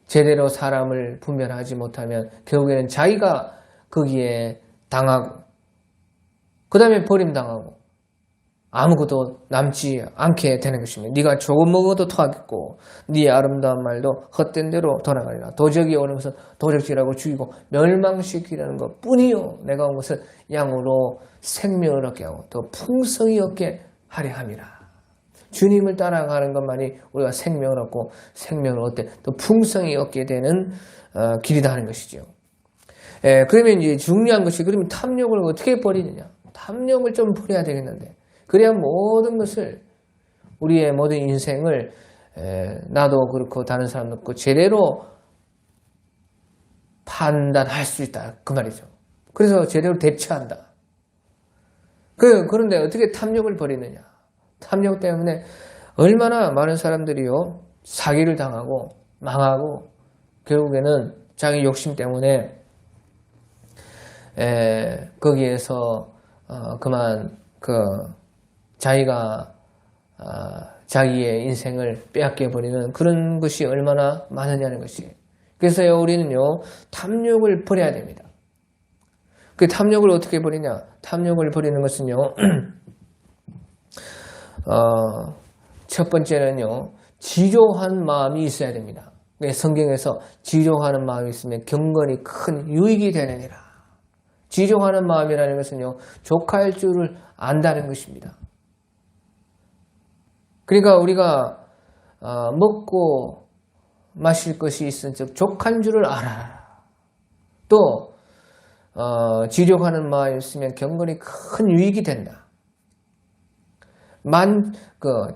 제대로 사람을 분별하지 못하면 결국에는 자기가 거기에 당하고 그 다음에 버림당하고 아무것도 남지 않게 되는 것입니다. 네가 조금 먹어도 토하겠고 네 아름다운 말도 헛된 대로 돌아가리라. 도적이 오는 것은 도적질하고 죽이고 멸망시키려는 것 뿐이요, 내가 온 것은 양으로 생명을 얻게 하고 더 풍성히 얻게 하려 함이라. 주님을 따라가는 것만이 우리가 생명을 얻고 생명을 얻되 또 풍성히 얻게 되는 길이다 하는 것이죠. 그러면 이제 중요한 것이, 그러면 탐욕을 어떻게 버리느냐? 탐욕을 좀 버려야 되겠는데, 그래야 모든 것을, 우리의 모든 인생을 나도 그렇고 다른 사람도 그렇고 제대로 판단할 수 있다, 그 말이죠. 그래서 제대로 대처한다. 그런데 어떻게 탐욕을 버리느냐? 탐욕 때문에 얼마나 많은 사람들이요, 사기를 당하고 망하고 결국에는 자기 욕심 때문에 거기에서 그만 자기가 자기의 인생을 빼앗겨 버리는 그런 것이 얼마나 많으냐는 것이에요. 그래서요, 우리는요, 탐욕을 버려야 됩니다. 그 탐욕을 어떻게 버리냐? 탐욕을 버리는 것은요, 첫 번째는요, 지조한 마음이 있어야 됩니다. 성경에서 지조하는 마음이 있으면 경건이 큰 유익이 되느니라. 지조하는 마음이라는 것은요, 족할 줄을 안다는 것입니다. 그러니까 우리가 먹고 마실 것이 있은 즉 족한 줄을 알아라. 또 지족하는 마음이 있으면 경건이 큰 유익이 된다.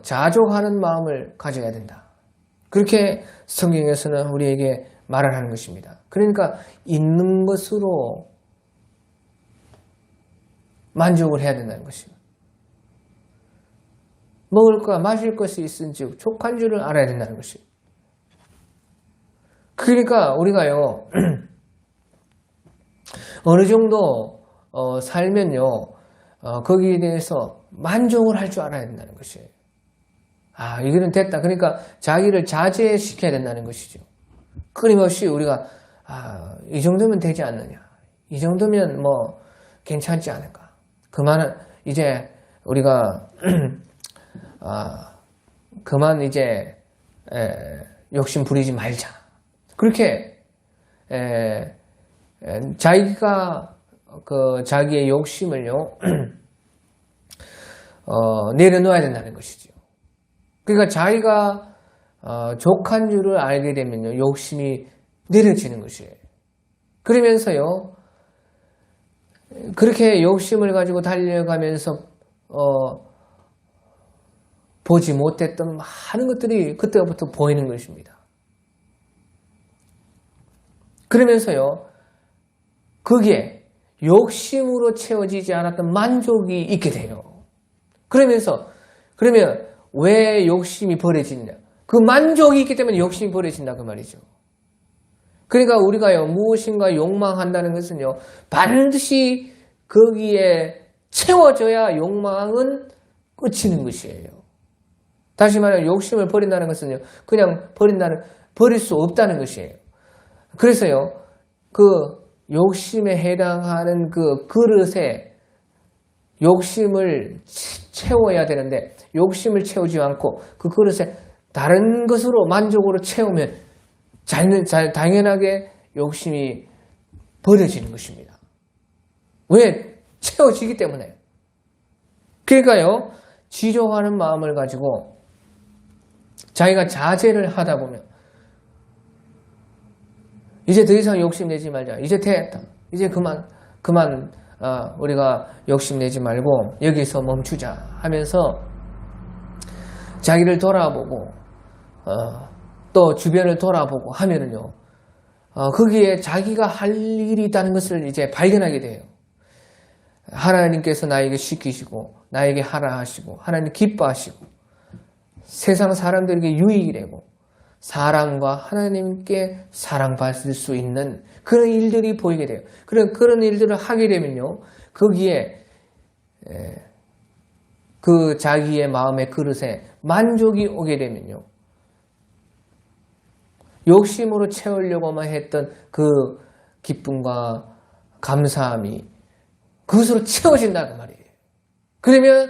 자족하는 마음을 가져야 된다. 그렇게 성경에서는 우리에게 말을 하는 것입니다. 그러니까 있는 것으로 만족을 해야 된다는 것입니다. 먹을 것, 마실 것이 있은즉 족한 줄을 알아야 된다는 것입니다. 그러니까 우리가요, 어느 정도 살면요, 거기에 대해서 만족을 할 줄 알아야 된다는 것이에요. 이거는 됐다. 그러니까 자기를 자제시켜야 된다는 것이죠. 끊임없이 우리가 이 정도면 되지 않느냐, 이 정도면 뭐 괜찮지 않을까, 그만은 이제 우리가 그만 이제 욕심 부리지 말자. 그렇게 자기가 자기의 욕심을요 내려놓아야 된다는 것이죠. 그러니까 자기가 족한 줄을 알게 되면요, 욕심이 내려지는 것이에요. 그러면서요, 그렇게 욕심을 가지고 달려가면서 보지 못했던 많은 것들이 그때부터 보이는 것입니다. 그러면서요, 거기에 욕심으로 채워지지 않았던 만족이 있게 돼요. 그러면 왜 욕심이 버려지느냐? 그 만족이 있기 때문에 욕심이 버려진다, 그 말이죠. 그러니까 우리가요, 무엇인가 욕망한다는 것은요, 반드시 거기에 채워져야 욕망은 끝이는 것이에요. 다시 말하면 욕심을 버린다는 것은요, 그냥 버릴 수 없다는 것이에요. 그래서요, 그 욕심에 해당하는 그 그릇에 욕심을 채워야 되는데 욕심을 채우지 않고 그 그릇에 다른 것으로 만족으로 채우면 당연하게 욕심이 버려지는 것입니다. 왜? 채워지기 때문에. 그러니까요, 지족하는 마음을 가지고 자기가 자제를 하다 보면 이제 더 이상 욕심내지 말자. 이제 됐다. 이제 그만 우리가 욕심내지 말고 여기서 멈추자 하면서 자기를 돌아보고 또 주변을 돌아보고 하면은요, 거기에 자기가 할 일이 있다는 것을 이제 발견하게 돼요. 하나님께서 나에게 시키시고 나에게 하라 하시고 하나님 기뻐하시고 세상 사람들에게 유익이 되고 사람과 하나님께 사랑받을 수 있는 그런 일들이 보이게 돼요. 그런 일들을 하게 되면요, 거기에 그 자기의 마음의 그릇에 만족이 오게 되면요, 욕심으로 채우려고만 했던 그 기쁨과 감사함이 그것으로 채워진다 그 말이에요. 그러면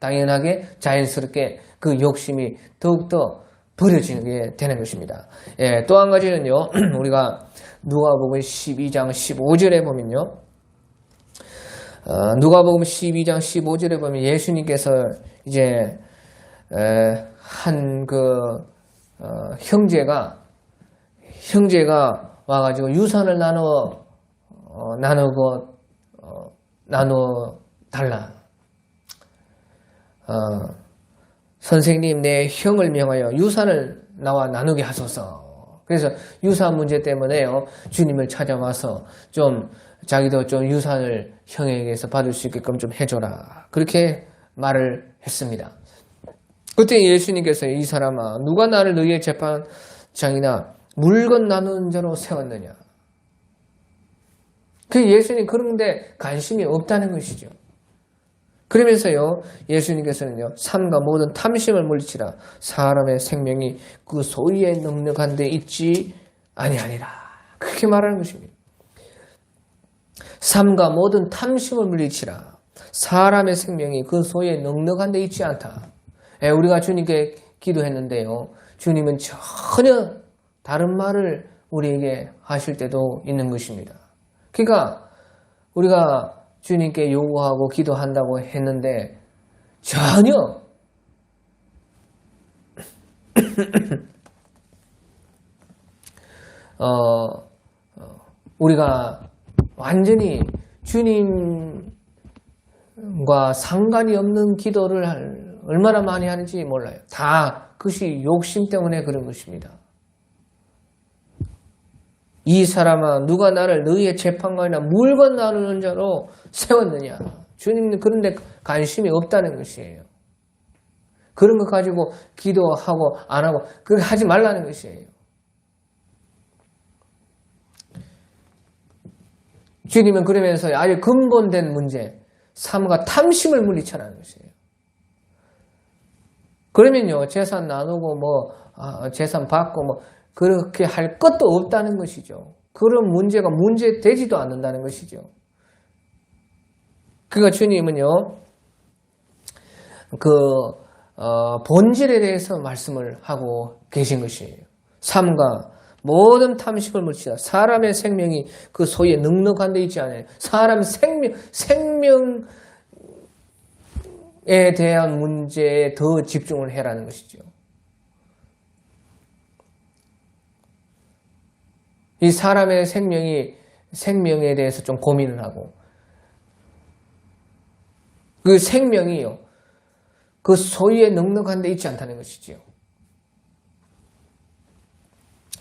당연하게 자연스럽게 그 욕심이 더욱더 버려지게 되는 것입니다. 예, 또 한 가지는요, 우리가 누가복음 12장 15절에 보면요, 누가복음 12장 15절에 보면 예수님께서 이제 한 그 형제가 와가지고 유산을 나누어 달라. 선생님, 내 형을 명하여 유산을 나와 나누게 하소서. 그래서 유산 문제 때문에요, 주님을 찾아와서 좀 자기도 좀 유산을 형에게서 받을 수 있게끔 좀 해줘라. 그렇게 말을 했습니다. 그때 예수님께서 이 사람아, 누가 나를 너희의 재판장이나 물건 나누는 자로 세웠느냐. 그 예수님 그런데 관심이 없다는 것이죠. 그러면서요, 예수님께서는요, 삼가 모든 탐심을 물리치라. 사람의 생명이 그 소유에 넉넉한 데 있지 아니하니라. 그렇게 말하는 것입니다. 삼가 모든 탐심을 물리치라. 사람의 생명이 그 소유에 넉넉한 데 있지 않다. 우리가 주님께 기도했는데요, 주님은 전혀 다른 말을 우리에게 하실 때도 있는 것입니다. 그러니까 우리가 주님께 요구하고 기도한다고 했는데 전혀 우리가 완전히 주님과 상관이 없는 기도를 얼마나 많이 하는지 몰라요. 다 그것이 욕심 때문에 그런 것입니다. 이 사람아, 누가 나를 너희의 재판관이나 물건 나누는 자로 세웠느냐. 주님은 그런데 관심이 없다는 것이에요. 그런 거 가지고 기도하고 안 하고 그렇게 하지 말라는 것이에요. 주님은 그러면서 아주 근본된 문제, 삼가 탐심을 물리쳐라는 것이에요. 그러면요, 재산 나누고 재산 받고 그렇게 할 것도 없다는 것이죠. 그런 문제가 문제되지도 않는다는 것이죠. 그러니까 주님은요, 본질에 대해서 말씀을 하고 계신 것이에요. 삼가 모든 탐심을 물리치라. 사람의 생명이 그 소유에 넉넉한 데 있지 않아요. 사람 생명에 대한 문제에 더 집중을 해라는 것이죠. 이 사람의 생명에 대해서 좀 고민을 하고, 그 생명이요, 그 소유에 넉넉한 데 있지 않다는 것이지요.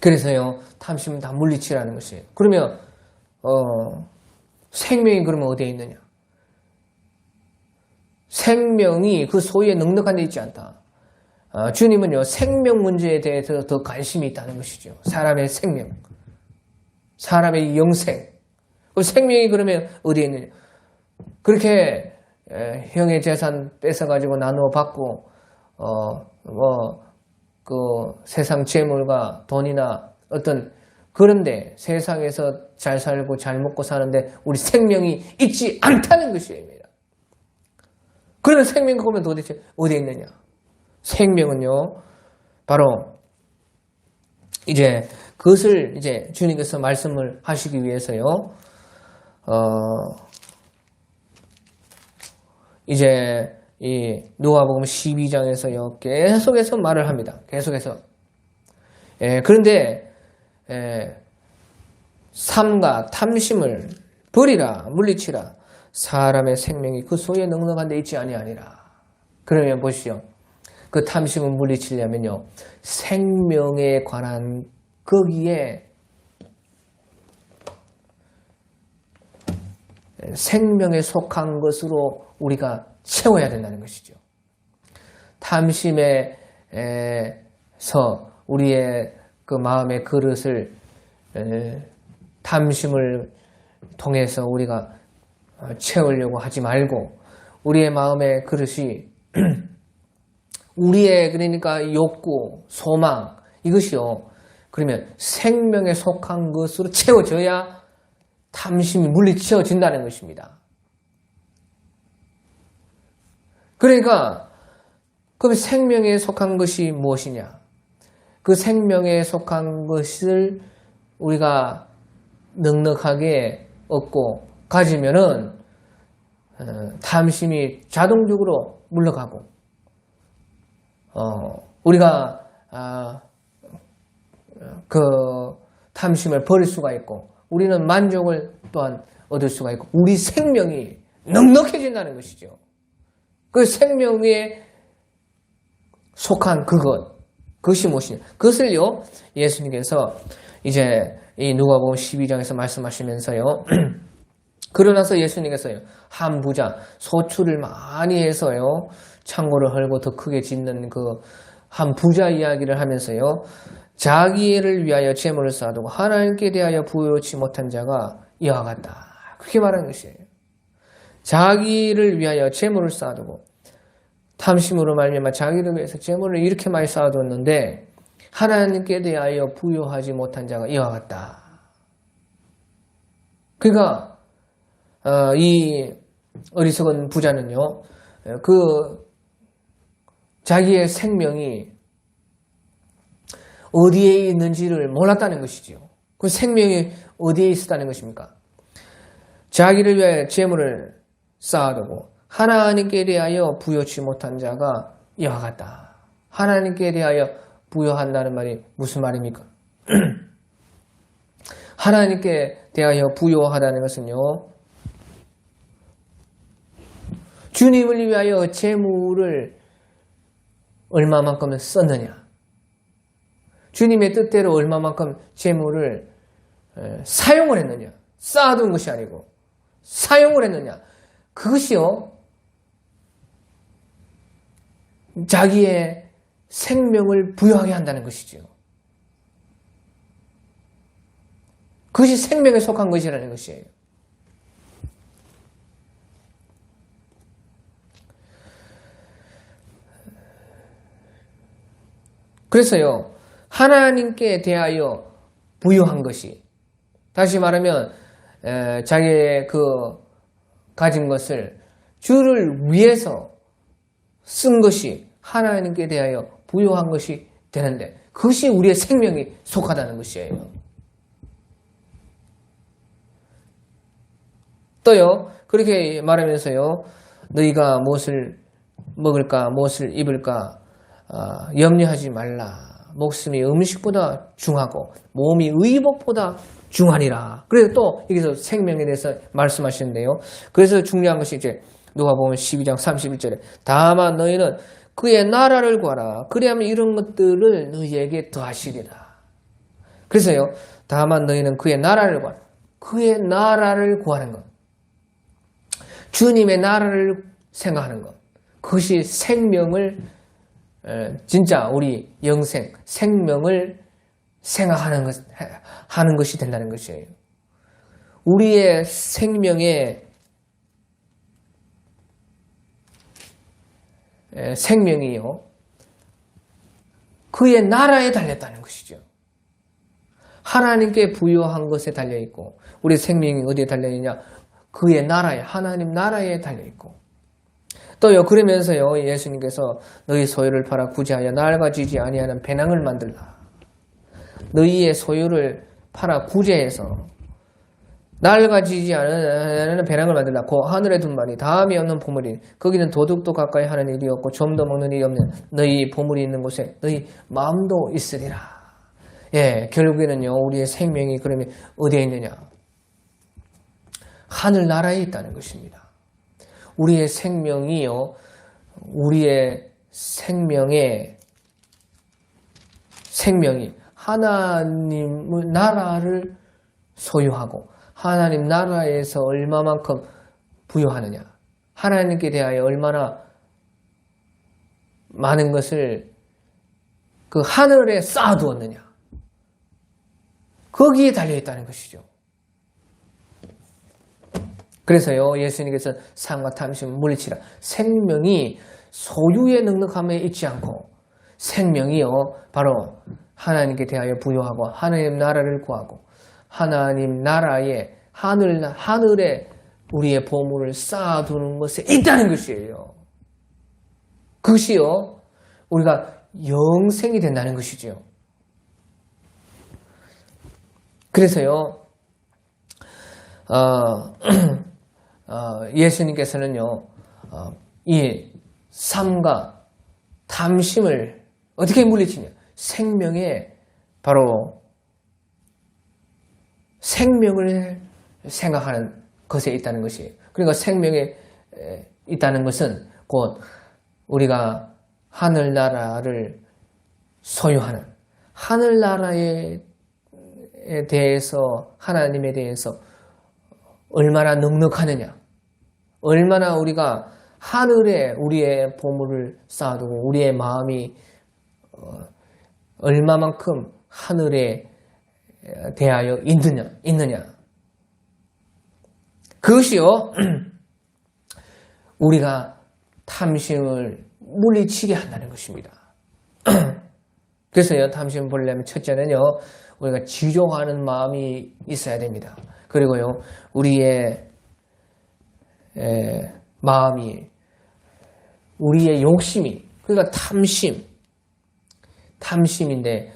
그래서요, 탐심은 다 물리치라는 것이에요. 그러면 생명이 그러면 어디에 있느냐? 생명이 그 소유에 넉넉한 데 있지 않다. 주님은요, 생명 문제에 대해서 더 관심이 있다는 것이죠. 사람의 생명, 사람의 영생. 생명이 그러면 어디에 있느냐? 그렇게 형의 재산 뺏어가지고 나누어 받고 그 세상 재물과 돈이나 어떤 그런데 세상에서 잘 살고 잘 먹고 사는데 우리 생명이 있지 않다는 것입니다. 그러면 생명 보면 도대체 어디에 있느냐? 생명은요, 바로 이제 그것을 이제 주님께서 말씀을 하시기 위해서요, 이제 이 누가복음 12장에서요 계속해서 말을 합니다. 계속해서. 그런데 삼가 탐심을 버리라 물리치라 사람의 생명이 그 소유에 넉넉한 데 있지 아니하니라. 그러면 보시죠. 그 탐심을 물리치려면요 생명에 관한 거기에 생명에 속한 것으로 우리가 채워야 된다는 것이죠. 탐심에서 우리의 그 마음의 그릇을 탐심을 통해서 우리가 채우려고 하지 말고 우리의 마음의 그릇이 우리의 그러니까 욕구, 소망 이것이요. 그러면 생명에 속한 것으로 채워져야 탐심이 물리치워진다는 것입니다. 그러니까 그 생명에 속한 것이 무엇이냐? 그 생명에 속한 것을 우리가 넉넉하게 얻고 가지면은 탐심이 자동적으로 물러가고 우리가 그 탐심을 버릴 수가 있고 우리는 만족을 또한 얻을 수가 있고 우리 생명이 넉넉해진다는 것이죠. 그 생명에 속한 그것이 무엇이냐? 그것을요 예수님께서 이제 이 누가복음 12장에서 말씀하시면서요. 그러나서 예수님께서요 한 부자 소출을 많이 해서요 창고를 헐고 더 크게 짓는 그 한 부자 이야기를 하면서요 자기를 위하여 재물을 쌓아두고 하나님께 대하여 부여치 못한 자가 이와 같다. 그렇게 말하는 것이에요. 자기를 위하여 재물을 쌓아두고 탐심으로 말미암아 자기를 위해서 재물을 이렇게 많이 쌓아뒀는데 하나님께 대하여 부여하지 못한 자가 이와 같다. 그러니까 이 어리석은 부자는요 그 자기의 생명이 어디에 있는지를 몰랐다는 것이지요. 그 생명이 어디에 있었다는 것입니까? 자기를 위하여 재물을 쌓아두고 하나님께 대하여 부여치 못한 자가 이와 같다. 하나님께 대하여 부여한다는 말이 무슨 말입니까? 하나님께 대하여 부여하다는 것은요. 주님을 위하여 재물을 얼마만큼 썼느냐. 주님의 뜻대로 얼마만큼 재물을 사용을 했느냐. 쌓아둔 것이 아니고 사용을 했느냐. 그것이요. 자기의 생명을 부여하게 한다는 것이죠. 그것이 생명에 속한 것이라는 것이에요. 그래서요. 하나님께 대하여 부여한 것이 다시 말하면 자기의 그 가진 것을 주를 위해서 쓴 것이 하나님께 대하여 부여한 것이 되는데 그것이 우리의 생명이 속하다는 것이에요. 또요 그렇게 말하면서요 너희가 무엇을 먹을까 무엇을 입을까 염려하지 말라. 목숨이 음식보다 중하고 몸이 의복보다 중하니라. 그래서 또 여기서 생명에 대해서 말씀하시는데요. 그래서 중요한 것이 이제 누가복음 12장 31절에 다만 너희는 그의 나라를 구하라. 그리하면 이런 것들을 너희에게 더하시리라. 그래서요. 다만 너희는 그의 나라를 구하라. 그의 나라를 구하는 것. 주님의 나라를 생각하는 것. 그것이 생명을 진짜 우리 영생, 생명을 생각하는 것, 하는 것이 된다는 것이에요. 우리의 생명이요. 그의 나라에 달렸다는 것이죠. 하나님께 부여한 것에 달려있고 우리 생명이 어디에 달려있냐? 그의 나라에, 하나님 나라에 달려있고 또요 그러면서요 예수님께서 너희 소유를 팔아 구제하여 낡아지지 아니하는 배낭을 만들라. 너희의 소유를 팔아 구제해서 낡아지지 않은 배낭을 만들라. 그 하늘에 둔 말이 다함이 없는 보물이 거기는 도둑도 가까이 하는 일이 없고 점도 먹는 일이 없는 너희 보물이 있는 곳에 너희 마음도 있으리라. 예, 결국에는요 우리의 생명이 그러면 어디에 있느냐? 하늘나라에 있다는 것입니다. 우리의 생명이요 우리의 생명이 하나님의 나라를 소유하고 하나님 나라에서 얼마만큼 부여하느냐, 하나님께 대하여 얼마나 많은 것을 그 하늘에 쌓아두었느냐, 거기에 달려있다는 것이죠. 그래서요 예수님께서 사랑과 탐심을 물리치라. 생명이 소유의 넉넉함에 있지 않고 생명이요 바로 하나님께 대하여 부여하고 하나님 나라를 구하고 하나님 나라에 하늘에 우리의 보물을 쌓아두는 것에 있다는 것이에요. 그것이요 우리가 영생이 된다는 것이죠. 그래서요 예수님께서는요 이 삶과 탐심을 어떻게 물리치냐? 생명에 바로 생명을 생각하는 것에 있다는 것이에요. 그러니까 생명에 있다는 것은 곧 우리가 하늘나라를 소유하는 하늘나라에 대해서 하나님에 대해서 얼마나 넉넉하느냐, 얼마나 우리가 하늘에 우리의 보물을 쌓아두고 우리의 마음이 얼마만큼 하늘에 대하여 있느냐. 그것이요 우리가 탐심을 물리치게 한다는 것입니다. 그래서요 탐심을 보려면 첫째는요 우리가 지종하는 마음이 있어야 됩니다. 그리고요 우리의 마음이 우리의 욕심이 그러니까 탐심인데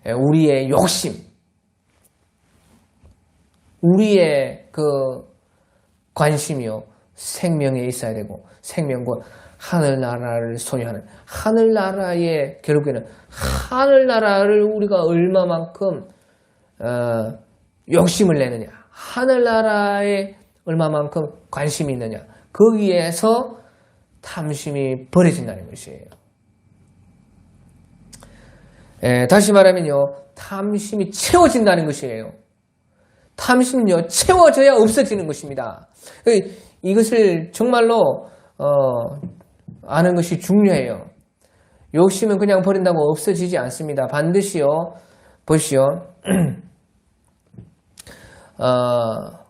우리의 욕심 우리의 그 관심이요 생명에 있어야 되고 생명과 하늘나라를 소유하는 하늘나라의 결국에는 하늘나라를 우리가 얼마만큼 욕심을 내느냐 하늘나라에 얼마만큼 관심이 있느냐 거기에서 탐심이 버려진다는 것이에요. 다시 말하면요 탐심이 채워진다는 것이에요. 탐심은요 채워져야 없어지는 것입니다. 이것을 정말로 아는 것이 중요해요. 욕심은 그냥 버린다고 없어지지 않습니다. 반드시요 보시오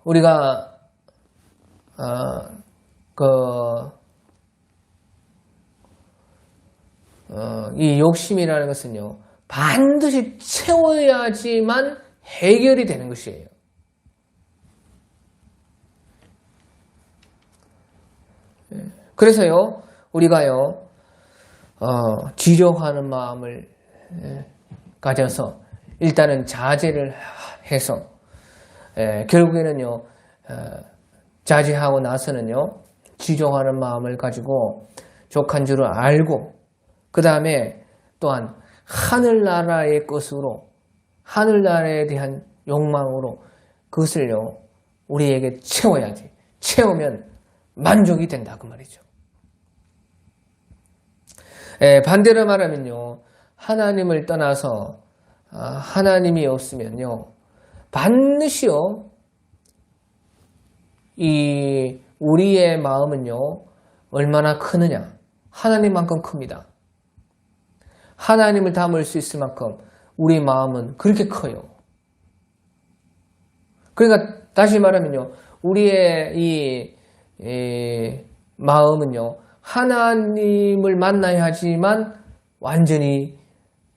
우리가 이 욕심이라는 것은요 반드시 채워야지만 해결이 되는 것이에요. 그래서요 우리가요 지려하는 마음을 가져서 일단은 자제를 해서 결국에는요 자제하고 나서는요 지종하는 마음을 가지고 족한 줄을 알고 그 다음에 또한 하늘나라의 것으로 하늘나라에 대한 욕망으로 그것을요 우리에게 채워야지. 채우면 만족이 된다 그 말이죠. 반대로 말하면요 하나님을 떠나서 하나님이 없으면요 반드시요 이 우리의 마음은요 얼마나 크느냐 하나님만큼 큽니다. 하나님을 담을 수 있을 만큼 우리 마음은 그렇게 커요. 그러니까 다시 말하면요 우리의 이 마음은요 하나님을 만나야 하지만 완전히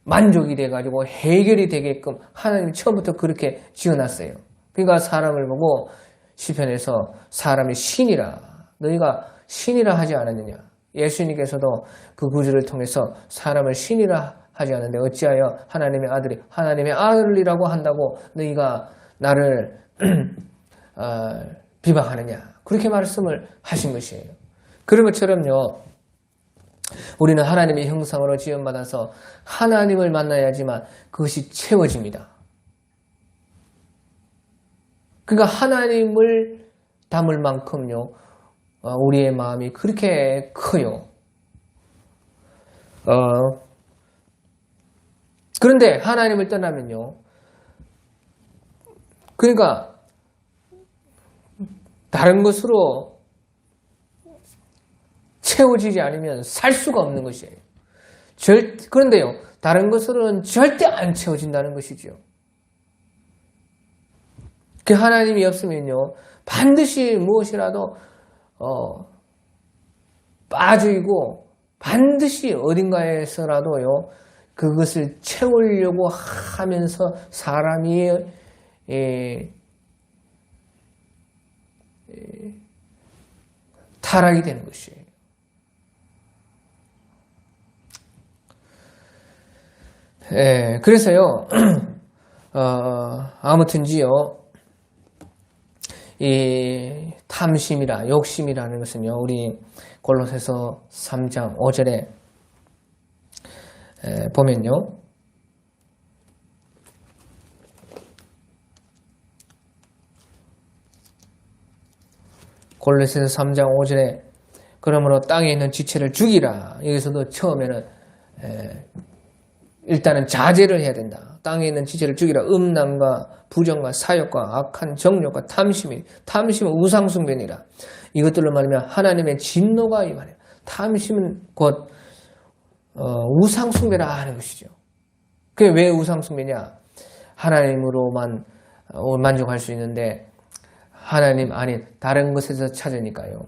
만족이 돼가지고 해결이 되게끔 하나님이 처음부터 그렇게 지어놨어요. 그러니까 사람을 보고 시편에서 사람이 신이라, 너희가 신이라 하지 않았느냐. 예수님께서도 그 구절을 통해서 사람을 신이라 하지 않는데 어찌하여 하나님의 아들이 하나님의 아들이라고 한다고 너희가 나를 비방하느냐. 그렇게 말씀을 하신 것이에요. 그런 것처럼요. 우리는 하나님의 형상으로 지음받아서 하나님을 만나야지만 그것이 채워집니다. 그러니까 하나님을 담을 만큼요. 우리의 마음이 그렇게 커요. 그런데 하나님을 떠나면요. 그러니까 다른 것으로 채워지지 않으면 살 수가 없는 것이에요. 그런데요. 다른 것으로는 절대 안 채워진다는 것이죠. 그 하나님이 없으면요. 반드시 무엇이라도 빠지고 반드시 어딘가에서라도요. 그것을 채우려고 하면서 사람이 타락이 되는 것이에요. 그래서요. 아무튼지요. 이 탐심이라 욕심이라는 것은요. 우리 골로새서 3장 5절에 보면요. 골로새서 3장 5절에 그러므로 땅에 있는 지체를 죽이라. 여기서도 처음에는 일단은 자제를 해야 된다. 땅에 있는 지체를 죽이라. 음란과 부정과 사욕과 악한 정욕과 탐심은 우상숭배니라. 이것들로 말하면 하나님의 진노가 임하리라. 탐심은 곧 우상숭배라 하는 것이죠. 그게 왜 우상숭배냐? 하나님으로만 만족할 수 있는데 하나님 아닌 다른 것에서 찾으니까요.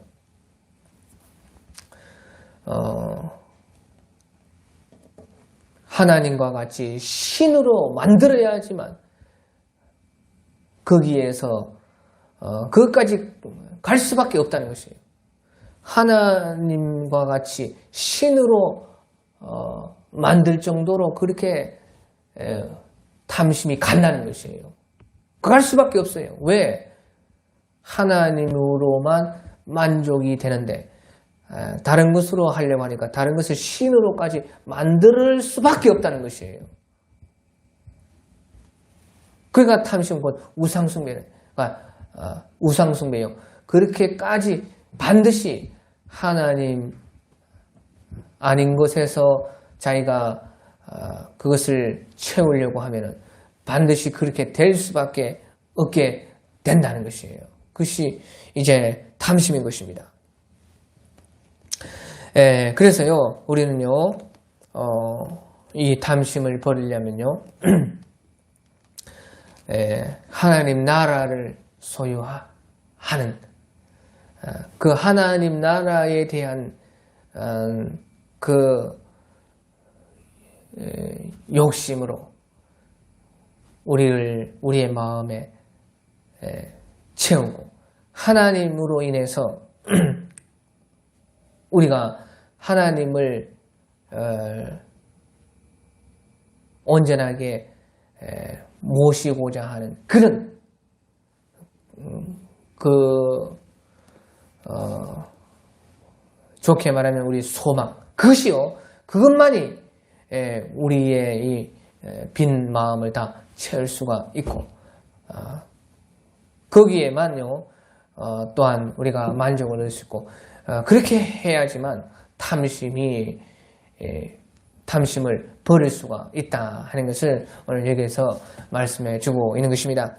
하나님과 같이 신으로 만들어야지만 거기에서 그것까지 갈 수밖에 없다는 것이에요. 하나님과 같이 신으로 만들 정도로 그렇게 탐심이 간다는 것이에요. 갈 수밖에 없어요. 왜? 하나님으로만 만족이 되는데 다른 것으로 하려고 하니까 다른 것을 신으로까지 만들 수밖에 없다는 것이에요. 그러니까 탐심 곧 우상숭배요. 그렇게까지 반드시 하나님 아닌 것에서 자기가 그것을 채우려고 하면은 반드시 그렇게 될 수밖에 없게 된다는 것이에요. 그것이 이제 탐심인 것입니다. 그래서요, 우리는요, 이 탐심을 버리려면요, 하나님 나라를 소유하는 그 하나님 나라에 대한 그 욕심으로 우리의 마음에 채우고 하나님으로 인해서 우리가 하나님을 온전하게 모시고자 하는 그런 좋게 말하면 우리 소망 그것이요 그것만이 우리의 이 빈 마음을 다 채울 수가 있고 거기에만요 또한 우리가 만족을 얻을 수 있고 그렇게 해야지만 탐심을 버릴 수가 있다 하는 것을 오늘 여기에서 말씀해 주고 있는 것입니다.